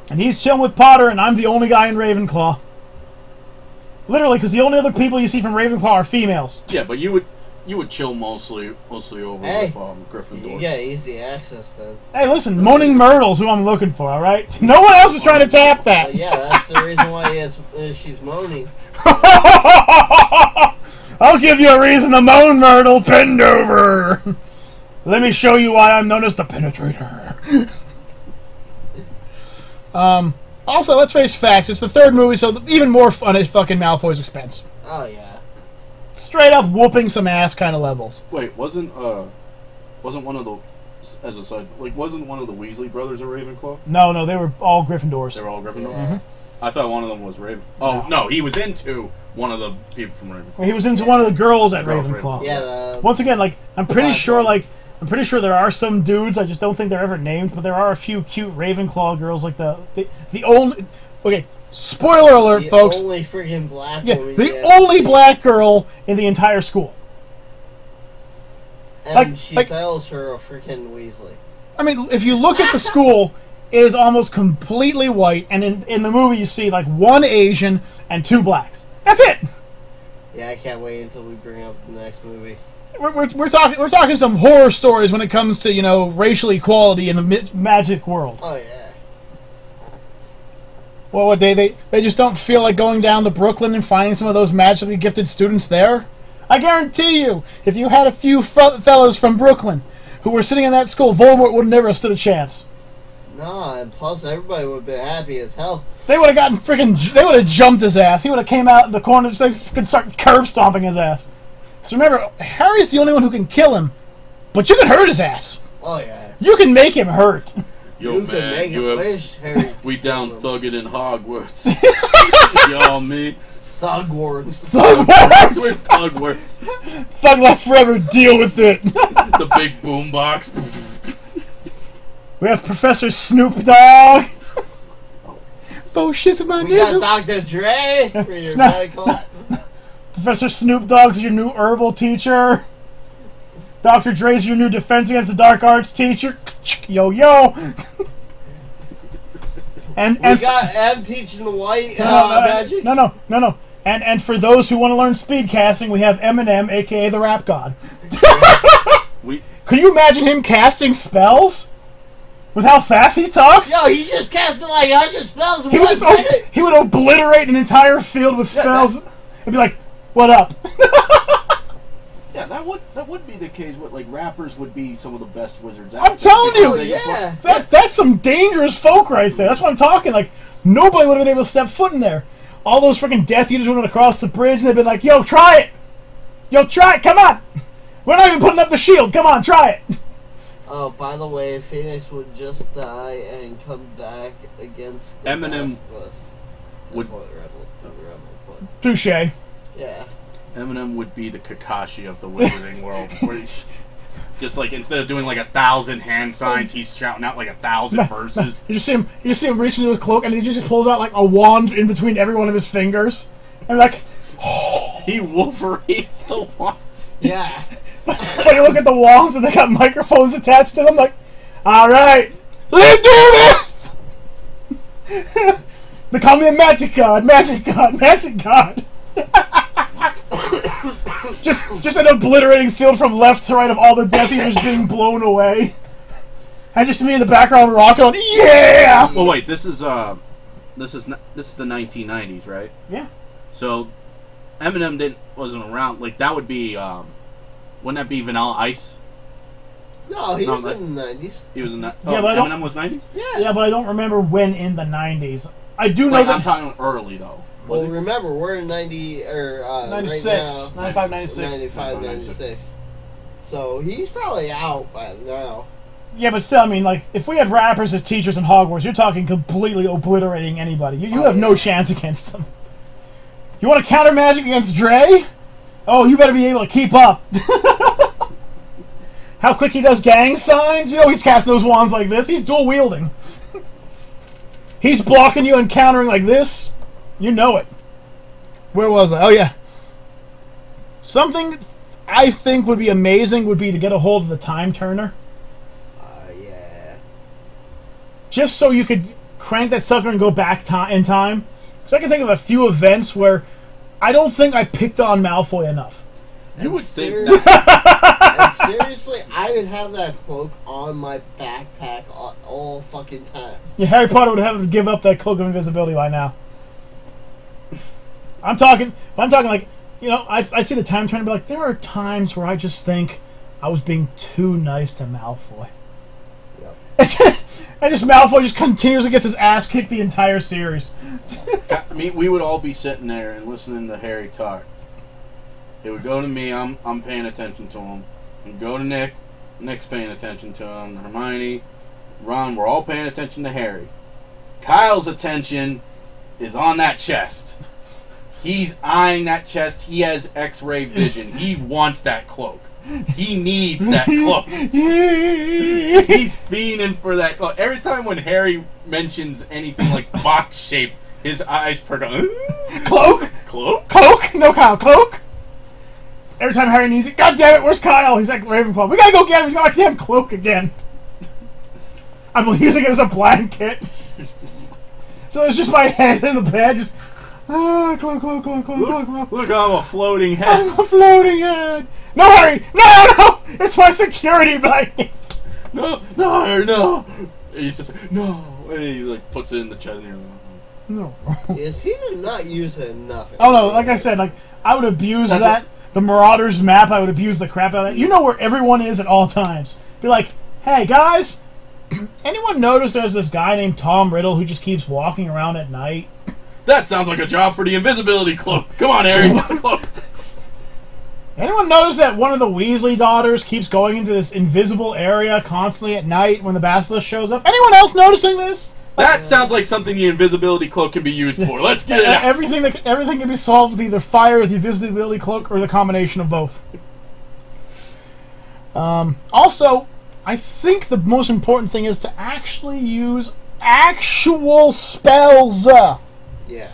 And he's chilling with Potter, and I'm the only guy in Ravenclaw. Literally, because the only other people you see from Ravenclaw are females. Yeah, but you would chill mostly over with Gryffindor. You get easy access then. Hey, listen, Moaning Myrtle's who I'm looking for, alright? No one else is trying to tap that. Yeah, that's the reason why she's moaning. I'll give you a reason to moan, Myrtle. Bend over. Let me show you why I'm known as the Penetrator. Also, let's face facts. It's the 3rd movie, so even more fun at fucking Malfoy's expense. Oh, yeah. Straight up whooping some ass kind of levels. Wait, wasn't one of the, as a side, like, wasn't one of the Weasley brothers a Ravenclaw? No, they were all Gryffindors. They were all Gryffindor? Mm-hmm. I thought one of them was Raven. Oh, no, he was into one of the people from Ravenclaw. He was into one of the girls at Girls Ravenclaw. Yeah, Once again, like, I'm pretty sure there are some dudes, I just don't think they're ever named, but there are a few cute Ravenclaw girls, like the only... Okay, spoiler alert, folks. The only freaking black woman. The only black girl in the entire school. And she sells her a freaking Weasley. I mean, if you look at the school, it is almost completely white, and in the movie you see, like, 1 Asian and 2 blacks. That's it! Yeah, I can't wait until we bring up the next movie. We're talking some horror stories when it comes to, you know, racial equality in the magic world. Oh yeah. Well, what they just don't feel like going down to Brooklyn and finding some of those magically gifted students there? I guarantee you, if you had a few fellas from Brooklyn who were sitting in that school, Voldemort would have never stood a chance. No, and plus everybody would have been happy as hell. They would have gotten freaking. They would have jumped his ass. He would have came out in the corner and they could start curb stomping his ass. Because remember, Harry's the only one who can kill him, but you can hurt his ass. Oh yeah. You can make him hurt. Yo, you man, can make you him have, wish, Harry. we down thugging in Hogwarts. Yo, me. Thugwarts. We're Thugwarts. Thugwarts. Thug life forever. Deal with it. The big boom box. We have Professor Snoop Dogg. Focus my We got Dr. Dre for your medical. Professor Snoop Dogg's your new herbal teacher. Dr. Dre's your new defense against the dark arts teacher. Yo, yo. And we got M teaching the white magic. No. And for those who want to learn speed casting, we have Eminem, a.k.a. the Rap God. Could you imagine him casting spells? With how fast he talks? Yo, he just casted like 100 spells in He 1 minute. he would obliterate an entire field with spells and be like, what up? Yeah, that would be the case. What, like, rappers would be some of the best wizards out I'm telling you! Oh, yeah. That's some dangerous folk right there. That's what I'm talking. Like, nobody would have been able to step foot in there. all those freaking Death Eaters went across the bridge, and they've been like, "Yo, try it! Yo, try it! Come on! We're not even putting up the shield. Come on, try it!" Oh, by the way, Phoenix would just die and come back against the Eminem would would. Touche. Yeah. Eminem would be the Kakashi of the Wizarding world. Where just like instead of doing like 1,000 hand signs, he's shouting out like 1,000 verses. You just see him reach into his cloak, and he just pulls out like a wand in between every one of his fingers, and like, He Wolverines the wands. Yeah. when you look at the wands and they got microphones attached to them, like, all right, let's do this. They call me a magic god, magic god, magic god. just an obliterating field from left to right of all the Death Eaters being blown away, and just me in the background rocking on. Yeah. Well, wait. This is the 1990s, right? Yeah. So Eminem wasn't around. Like that would be. Wouldn't that be Vanilla Ice? No, he was in the 90s. He was in that. Yeah, but Eminem was 90s. Yeah, but I don't remember when in the 90s. I do know Like, that. I'm talking early though. Well, remember, we're in 90, or 96, right now, 95, 96. 95, 96. So he's probably out by now. Yeah, but still, I mean, like, if we had rappers as teachers in Hogwarts, you're talking completely obliterating anybody. You have no chance against them. You want to counter magic against Dre? Oh, you better be able to keep up. How quick he does gang signs? You know he's casting those wands like this. He's dual wielding. He's blocking you and countering like this. You know it. Where was I? Oh, yeah. Something I think would be amazing would be to get a hold of the Time Turner. Yeah. Just so you could crank that sucker and go back in time. Because I can think of a few events where I don't think I picked on Malfoy enough. You would think. And seriously, I would have that cloak on my backpack all fucking times. Yeah, Harry Potter would have to give up that cloak of invisibility by now. I'm talking like, you know, I see the Time Turner and be like, there are times where I just think I was being too nice to Malfoy. Yep. And just Malfoy just continuously gets his ass kicked the entire series. We would all be sitting there and listening to Harry talk. It would go to me, I'm paying attention to him. And go to Nick, Nick's paying attention to him. Hermione, Ron, we're all paying attention to Harry. Kyle's attention is on that chest. He's eyeing that chest. He has X-ray vision. He wants that cloak. He needs that cloak. He's fiending for that cloak. Every time when Harry mentions anything like box shape, his eyes perk up. Cloak? Cloak? Cloak? No, Kyle, cloak? Every time Harry needs it, God damn it, where's Kyle? He's like Ravenclaw. We gotta go get him. He's got my damn cloak again. I'm using it as a blanket. So there's just my head in the bed, just cloak. Look, I'm a floating head. I'm a floating head. No, Harry! No! It's my security blanket. No. And he's just like, no. And he like puts it in the chest and you're like, no. Yes, he did not use it enough. Oh no, like I said, like I would abuse that. The Marauders map, I would abuse the crap out of that. You know where everyone is at all times. Be like, hey guys, anyone notice there's this guy named Tom Riddle who just keeps walking around at night? that sounds like a job for the invisibility cloak. Come on, Harry, get the cloak. Anyone notice that one of the Weasley daughters keeps going into this invisible area constantly at night when the Basilisk shows up? Anyone else noticing this? That sounds like something the invisibility cloak can be used for. Let's get it out. Everything can be solved with either fire, the invisibility cloak, or the combination of both. Also, I think the most important thing is to actually use actual spells. Yeah.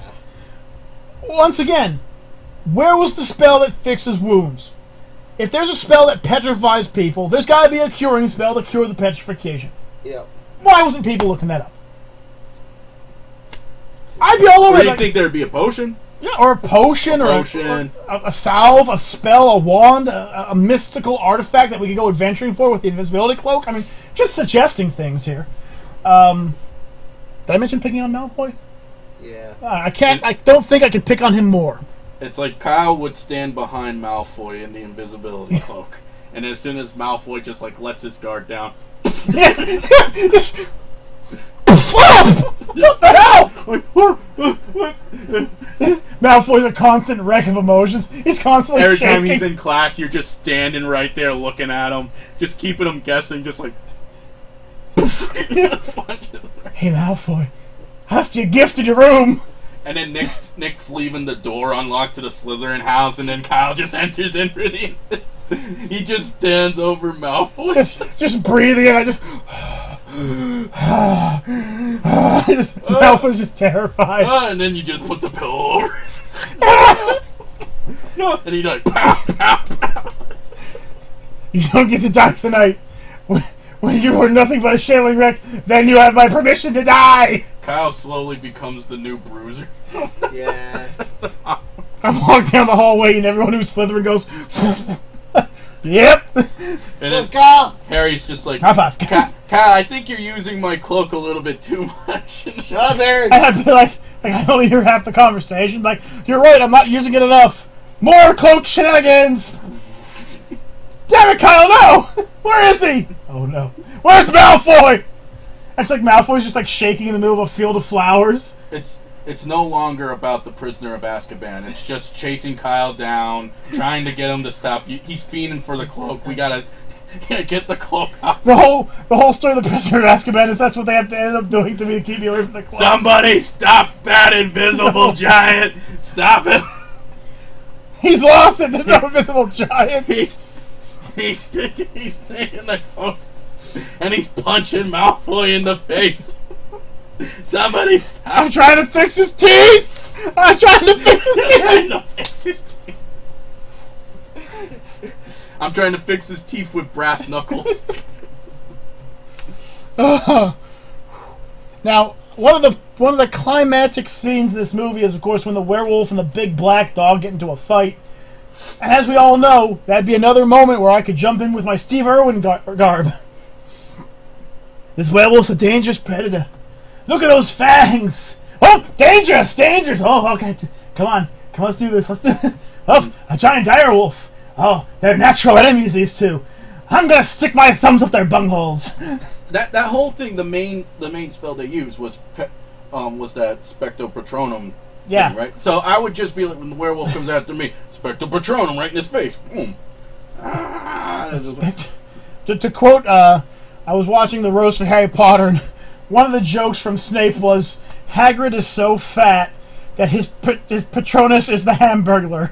Once again, where was the spell that fixes wounds? If there's a spell that petrifies people, there's got to be a curing spell to cure the petrification. Yep. Why wasn't people looking that up? I'd be all over Do it. you Like, think there'd be a potion? yeah, or a potion, or a salve, a spell, a wand, a mystical artifact that we could go adventuring for with the invisibility cloak. I mean, just suggesting things here. Did I mention picking on Malfoy? Yeah. I don't think I can pick on him more. It's like Kyle would stand behind Malfoy in the invisibility cloak, and as soon as Malfoy just like lets his guard down, Just, what the hell? Malfoy's a constant wreck of emotions. He's constantly Every shaking. time he's in class, you're just standing right there looking at him, just keeping him guessing, just like. Hey Malfoy, I left you a gift in your room. And then Nick's leaving the door unlocked to the Slytherin house, and then Kyle just enters in for the. He just stands over Malfoy. Just breathing, and I just. Malfoy's just terrified. And then you just put the pillow over his. And he's like, pow, pow, pow. You don't get to die tonight. When you were nothing but a shailing wreck, then you have my permission to die! Kyle slowly becomes the new bruiser. Yeah. I walk down the hallway and everyone who's Slytherin goes, yep! And then Kyle! Harry's just like, High five. Kyle, I think you're using my cloak a little bit too much. Shut up, Harry! And I'd be like, I only hear half the conversation. Like, you're right, I'm not using it enough. More cloak shenanigans! Damn it, Kyle, no! Where is he? Oh no. Where's Malfoy? It's like Malfoy's just like shaking in the middle of a field of flowers. It's no longer about the prisoner of Azkaban. It's just chasing Kyle down, trying to get him to stop. He's fiending for the cloak. We gotta get the cloak out. The whole story of the prisoner of Azkaban is that's what they have to end up doing to me to keep me away from the cloak. Somebody stop that invisible giant! Stop him! He's lost it. There's no invisible giant. He's in the cloak, and he's punching Malfoy in the face. Somebody stop! I'm trying to fix his teeth. I'm trying to fix his teeth. I'm trying to fix his teeth with brass knuckles. Now, one of the climactic scenes in this movie is, of course, when the werewolf and the big black dog get into a fight. And as we all know, that'd be another moment where I could jump in with my Steve Irwin garb. This werewolf's a dangerous predator. Look at those fangs! Oh, dangerous! Dangerous! Oh, okay. Come on, let's do this. Let's do this. Oh, a giant direwolf. Oh, they're natural enemies, these two. I'm gonna stick my thumbs up their bungholes. That whole thing, the main spell they used was that Specto Patronum. Yeah. Thing, right? So I would just be like, when the werewolf comes after me, Specto Patronum right in his face. Boom. To quote, I was watching the roast for Harry Potter, and one of the jokes from Snape was, Hagrid is so fat that his Patronus is the Hamburglar.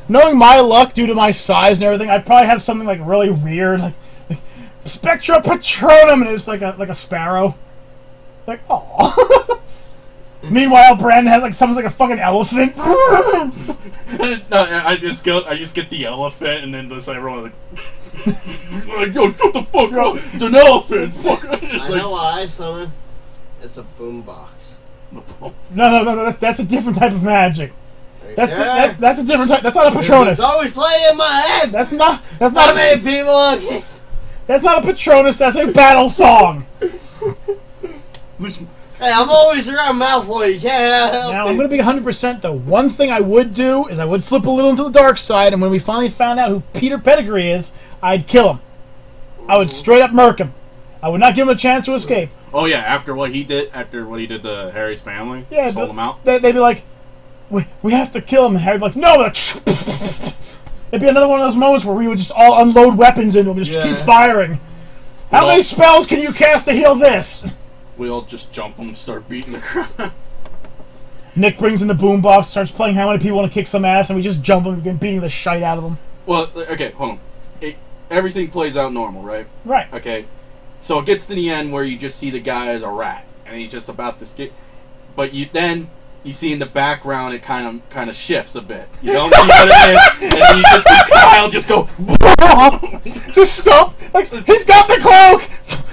Knowing my luck due to my size and everything, I'd probably have something like really weird, like Spectra Patronum, and it's like a sparrow. Like, oh. Meanwhile, Brandon has like someone's like a fucking elephant. No, I just get the elephant, and then just everyone like, yo, shut the fuck up! It's an elephant. Fuck. I know why, son. It's a boombox. No, that's a different type of magic. That's a different type. That's not a Patronus. It's always playing in my head. That's not How many people? That's not a Patronus. That's a battle song. Hey, I'm always around Malfoy. You can't help Now, me. I'm going to be 100% though. One thing I would do is I would slip a little into the dark side, and when we finally found out who Peter Pettigrew is, I'd kill him. I would straight up murk him. I would not give him a chance to escape. Oh yeah, after what he did to Harry's family, Yeah, sold him out. They'd be like, we have to kill him, and Harry'd be like, no. It'd be another one of those moments where we would just all unload weapons into him and just keep firing. How many spells can you cast to heal this? We all just jump him and start beating the crap. Nick brings in the boombox, starts playing How Many People Want to Kick Some Ass, and we just jump him and begin beating the shite out of him. Well, okay, hold on. Everything plays out normal, right? Right. Okay. So it gets to the end where you just see the guy as a rat, and he's just about to skip. But you see in the background it kind of shifts a bit. You don't see what it is, and then you just see Kyle just go. Just stop! Like, he's got the cloak.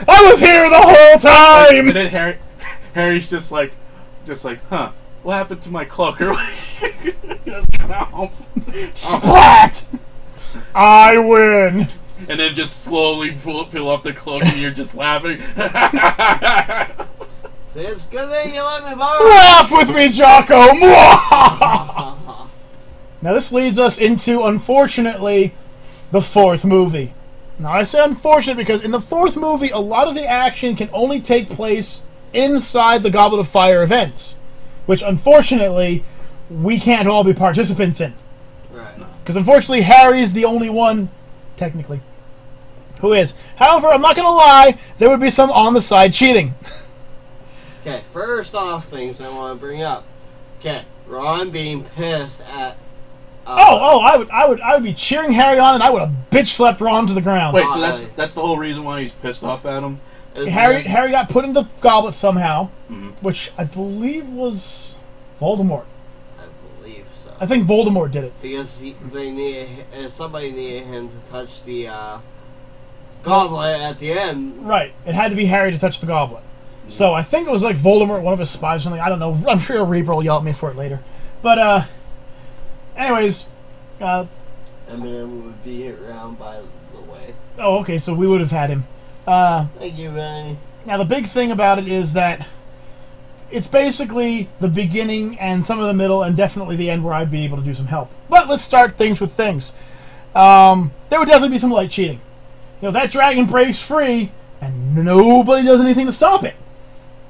I was here the whole time. And then Harry's just like, huh? What happened to my cloak? Splat! I win. And then just slowly peel off the cloak, and you're just laughing. See, it's a good thing you let me borrow. Laugh with me, Jocko! Now this leads us into, unfortunately, the fourth movie. Now I say unfortunate because in the fourth movie, a lot of the action can only take place inside the Goblet of Fire events, which unfortunately we can't all be participants in. Right. Because unfortunately Harry's the only one, technically, who is. However, I'm not going to lie, there would be some on the side cheating. Okay, first off, things I want to bring up. Okay, Ron being pissed at. I would be cheering Harry on, and I would have bitch slapped Ron to the ground. Wait, so that's the whole reason why he's pissed off at him? Harry got put in the goblet somehow, which I believe was Voldemort. I believe so. I think Voldemort did it. Because somebody needed him to touch the goblet at the end. Right. It had to be Harry to touch the goblet. So I think it was like Voldemort, one of his spies or something. I don't know. I'm sure a Reaper will yell at me for it later. But, anyways. Eminem would be around by the way. Oh, okay, so we would have had him. Thank you, Manny. Now, the big thing about it is that it's basically the beginning and some of the middle and definitely the end where I'd be able to do some help. But let's start things with things. There would definitely be some light cheating. You know, that dragon breaks free and nobody does anything to stop it.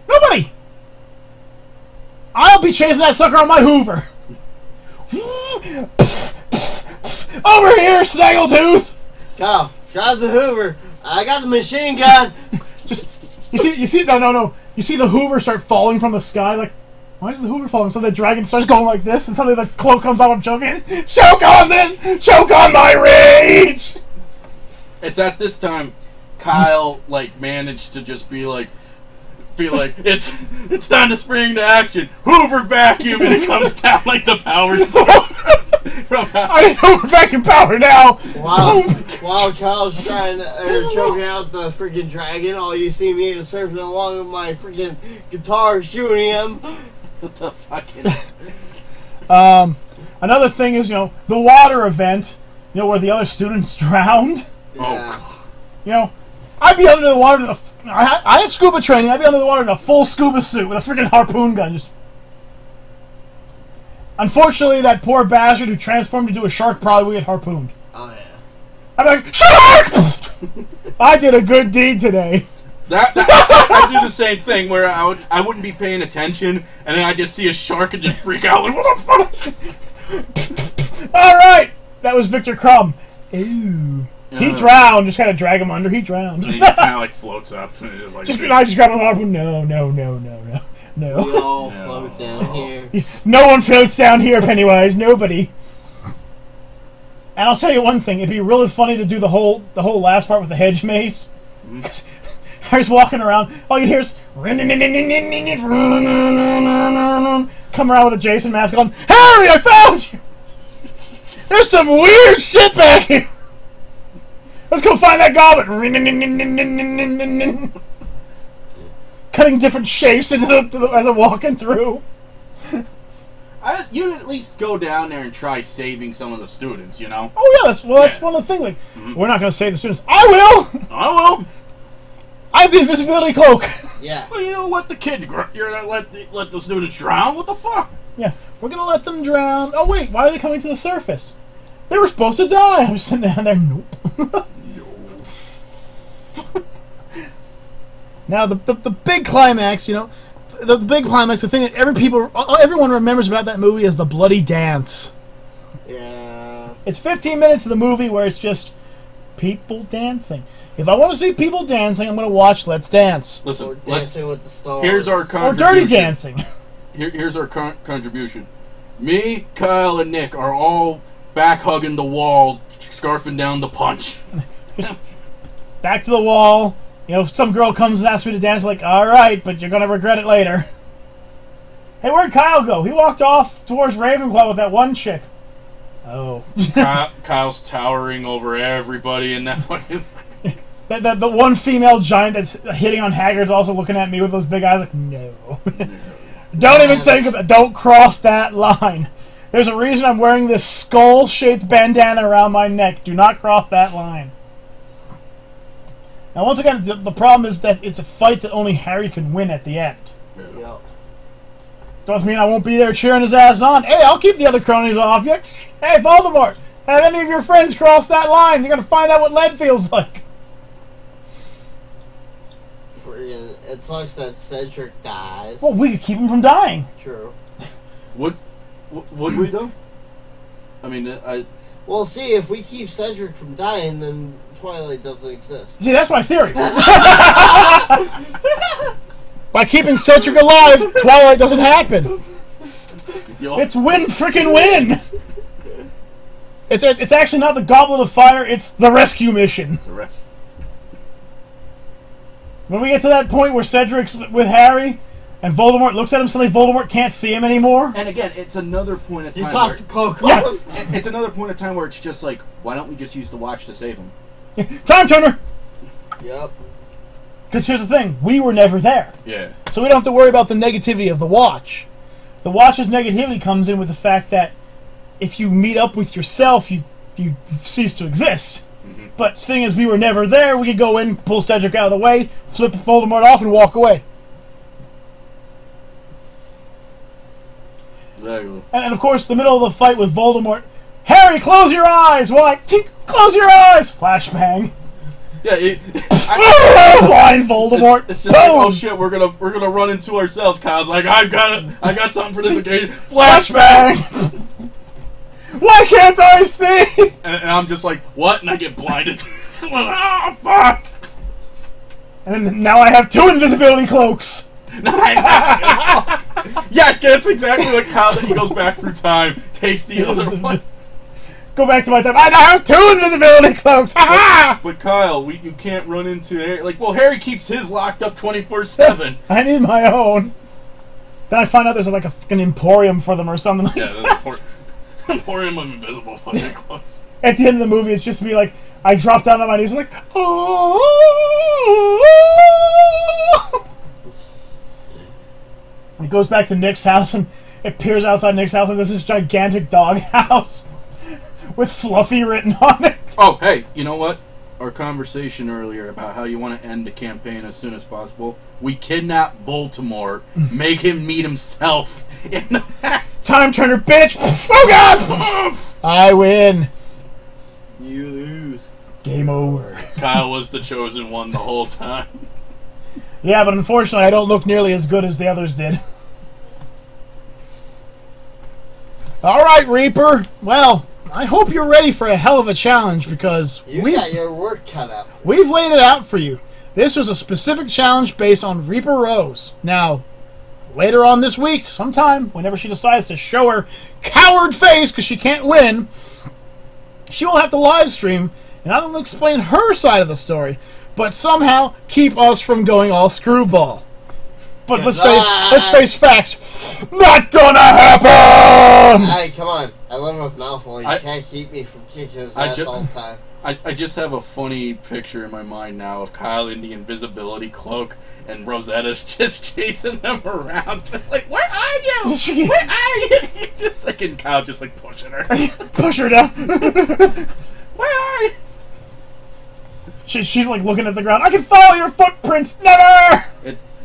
Nobody! I'll be chasing that sucker on my Hoover. Over here, Snaggletooth! Go, grab the Hoover. I got the machine gun. Just, you see, no. You see the Hoover start falling from the sky, like, why is the Hoover falling? So the dragon starts going like this, and suddenly the cloak comes off and choking. Choke on then! Choke on my rage! It's at this time Kyle managed to just be like it's time to spring to action. Hoover vacuum, and it comes down like the power sword. I need Hoover vacuum power now. While Kyle's choking out the freaking dragon, all you see me is surfing along with my freaking guitar shooting him. What the fuck? Another thing is, the water event, where the other students drowned. Yeah. Oh. I'd be under the water. I have scuba training. I'd be under the water in a full scuba suit with a freaking harpoon gun. Unfortunately, that poor bastard who transformed into a shark probably would get harpooned. Oh yeah. I'm like, shark! I did a good deed today. I do the same thing where I wouldn't be paying attention, and then I just see a shark and just freak out like, what the fuck? All right, that was Victor Crumb. Ooh. He drowned. Just kind of drag him under. He drowned. And he just kind of floats up. And I just grab the harpoon. No. We all float down here. No one floats down here, Pennywise. Nobody. And I'll tell you one thing. It'd be really funny to do the whole last part with the hedge maze. Harry's walking around. All you hear is come around with a Jason mask on. Harry, I found you. There's some weird shit back here. Let's go find that goblet. Cutting different shapes into as I'm walking through. You'd at least go down there and try saving some of the students, Oh yeah, that's one of the things. We're not going to save the students. I will. I have the invisibility cloak. Yeah. Well, let the kids. You're gonna let the students drown. What the fuck? Yeah, we're gonna let them drown. Oh wait, why are they coming to the surface? They were supposed to die. I'm sitting down there. Nope. Now the big climax, the big climax, the thing that everyone remembers about that movie is the bloody dance. Yeah. It's 15 minutes of the movie where it's just people dancing. If I want to see people dancing, I'm going to watch Let's Dance. Listen, or Dancing with the Stars. Here's our contribution. Or Dirty Dancing. Here's our contribution. Me, Kyle, and Nick are all back hugging the wall, scarfing down the punch. Back to the wall. Some girl comes and asks me to dance. Like, all right, but you're going to regret it later. Hey, where'd Kyle go? He walked off towards Ravenclaw with that one chick. Oh. Kyle's towering over everybody in that fucking... The one female giant that's hitting on Haggard's also looking at me with those big eyes like, no. Don't even think about it. Don't cross that line. There's a reason I'm wearing this skull-shaped bandana around my neck. Do not cross that line. Now, once again, the problem is that it's a fight that only Harry can win at the end. Yep. Doesn't mean I won't be there cheering his ass on. Hey, I'll keep the other cronies off you. Hey, Voldemort, have any of your friends cross that line? You're going to find out what lead feels like. it sucks that Cedric dies. Well, we could keep him from dying. True. Would we though? I mean, Well, see, if we keep Cedric from dying, then Twilight doesn't exist. See, that's my theory. By keeping Cedric alive, Twilight doesn't happen. It's win frickin' win. It's actually not the Goblet of Fire, it's the rescue mission. the rest. When we get to that point where Cedric's with Harry, and Voldemort looks at him, suddenly Voldemort can't see him anymore. And again, it's another point of You time. tossed the cloak Yeah. off. It's another point of time where it's just like, why don't we just use the watch to save him? Time Turner! Yep. Because here's the thing, we were never there. Yeah. So we don't have to worry about the negativity of the watch. The watch's negativity comes in with the fact that if you meet up with yourself, you cease to exist. Mm-hmm. But seeing as we were never there, we could go in, pull Cedric out of the way, flip Voldemort off, and walk away. Exactly. And of course, the middle of the fight with Voldemort, Harry, close your eyes! Why? Tink, close your eyes! Flashbang. Yeah. Blind Voldemort. It's just like, oh shit, we're gonna run into ourselves. Kyle's like, I got something for this occasion. Flashbang. Why can't I see? And I'm just like, what? And I get blinded. Oh fuck! And then now I have 2 invisibility cloaks. Yeah, that's exactly like Kyle. That he goes back through time, takes the other one. Go back to my time. I now have 2 invisibility cloaks. But Kyle, you can't run into Harry. Like, well, Harry keeps his locked up 24/7. I need my own. Then I find out there's like a fucking emporium for them or something like Yeah, that. the Emporium of Invisible fucking clothes. At the end of the movie, it's just me like, I drop down on my knees and like, oh. It goes back to Nick's house and it peers outside Nick's house and there's this gigantic dog house with Fluffy written on it. Oh, hey, you know what? Our conversation earlier about how you want to end the campaign as soon as possible. We kidnap Voldemort, make him meet himself in the past. Time Turner, bitch! Oh god! I win. You lose. Game over. Kyle was the chosen one the whole time. Yeah, but unfortunately I don't look nearly as good as the others did. Alright, Reaper. Well, I hope you're ready for a hell of a challenge because You got your work cut out. we've laid it out for you. This was a specific challenge based on Reaper Rose. Now, later on this week, sometime, whenever she decides to show her coward face because she can't win, she will have to live stream and not only explain her side of the story, but somehow keep us from going all screwball. But let's face facts. Not gonna happen! Hey, come on. I live with Malfoy. You can't keep me from kicking his ass all the time. I just have a funny picture in my mind now of Kyle in the invisibility cloak and Rosetta's just chasing him around, just like, where are you? Where are you? Just like, and Kyle just like pushing her. Push her down. Where are you? She's like looking at the ground. I can follow your footprints. Never.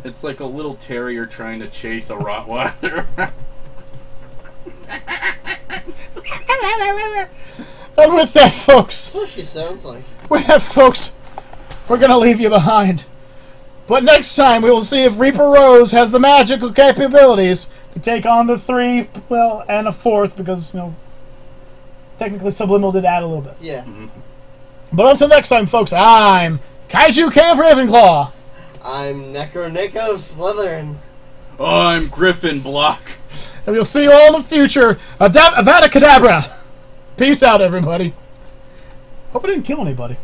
It's like a little terrier trying to chase a Rottweiler. And with that, folks. That's what she sounds like. With that, folks, we're gonna leave you behind. But next time we will see if Reaper Rose has the magical capabilities to take on the 3, well, and a 4th, because, you know, technically Subliminal did add a little bit. Yeah. But until next time, folks, I'm KaijuK for Ravenclaw. I'm Necro Nick of Slytherin. I'm Griffin Block. And we'll see you all in the future. Avada Kedavra. Peace out, everybody. Hope I didn't kill anybody.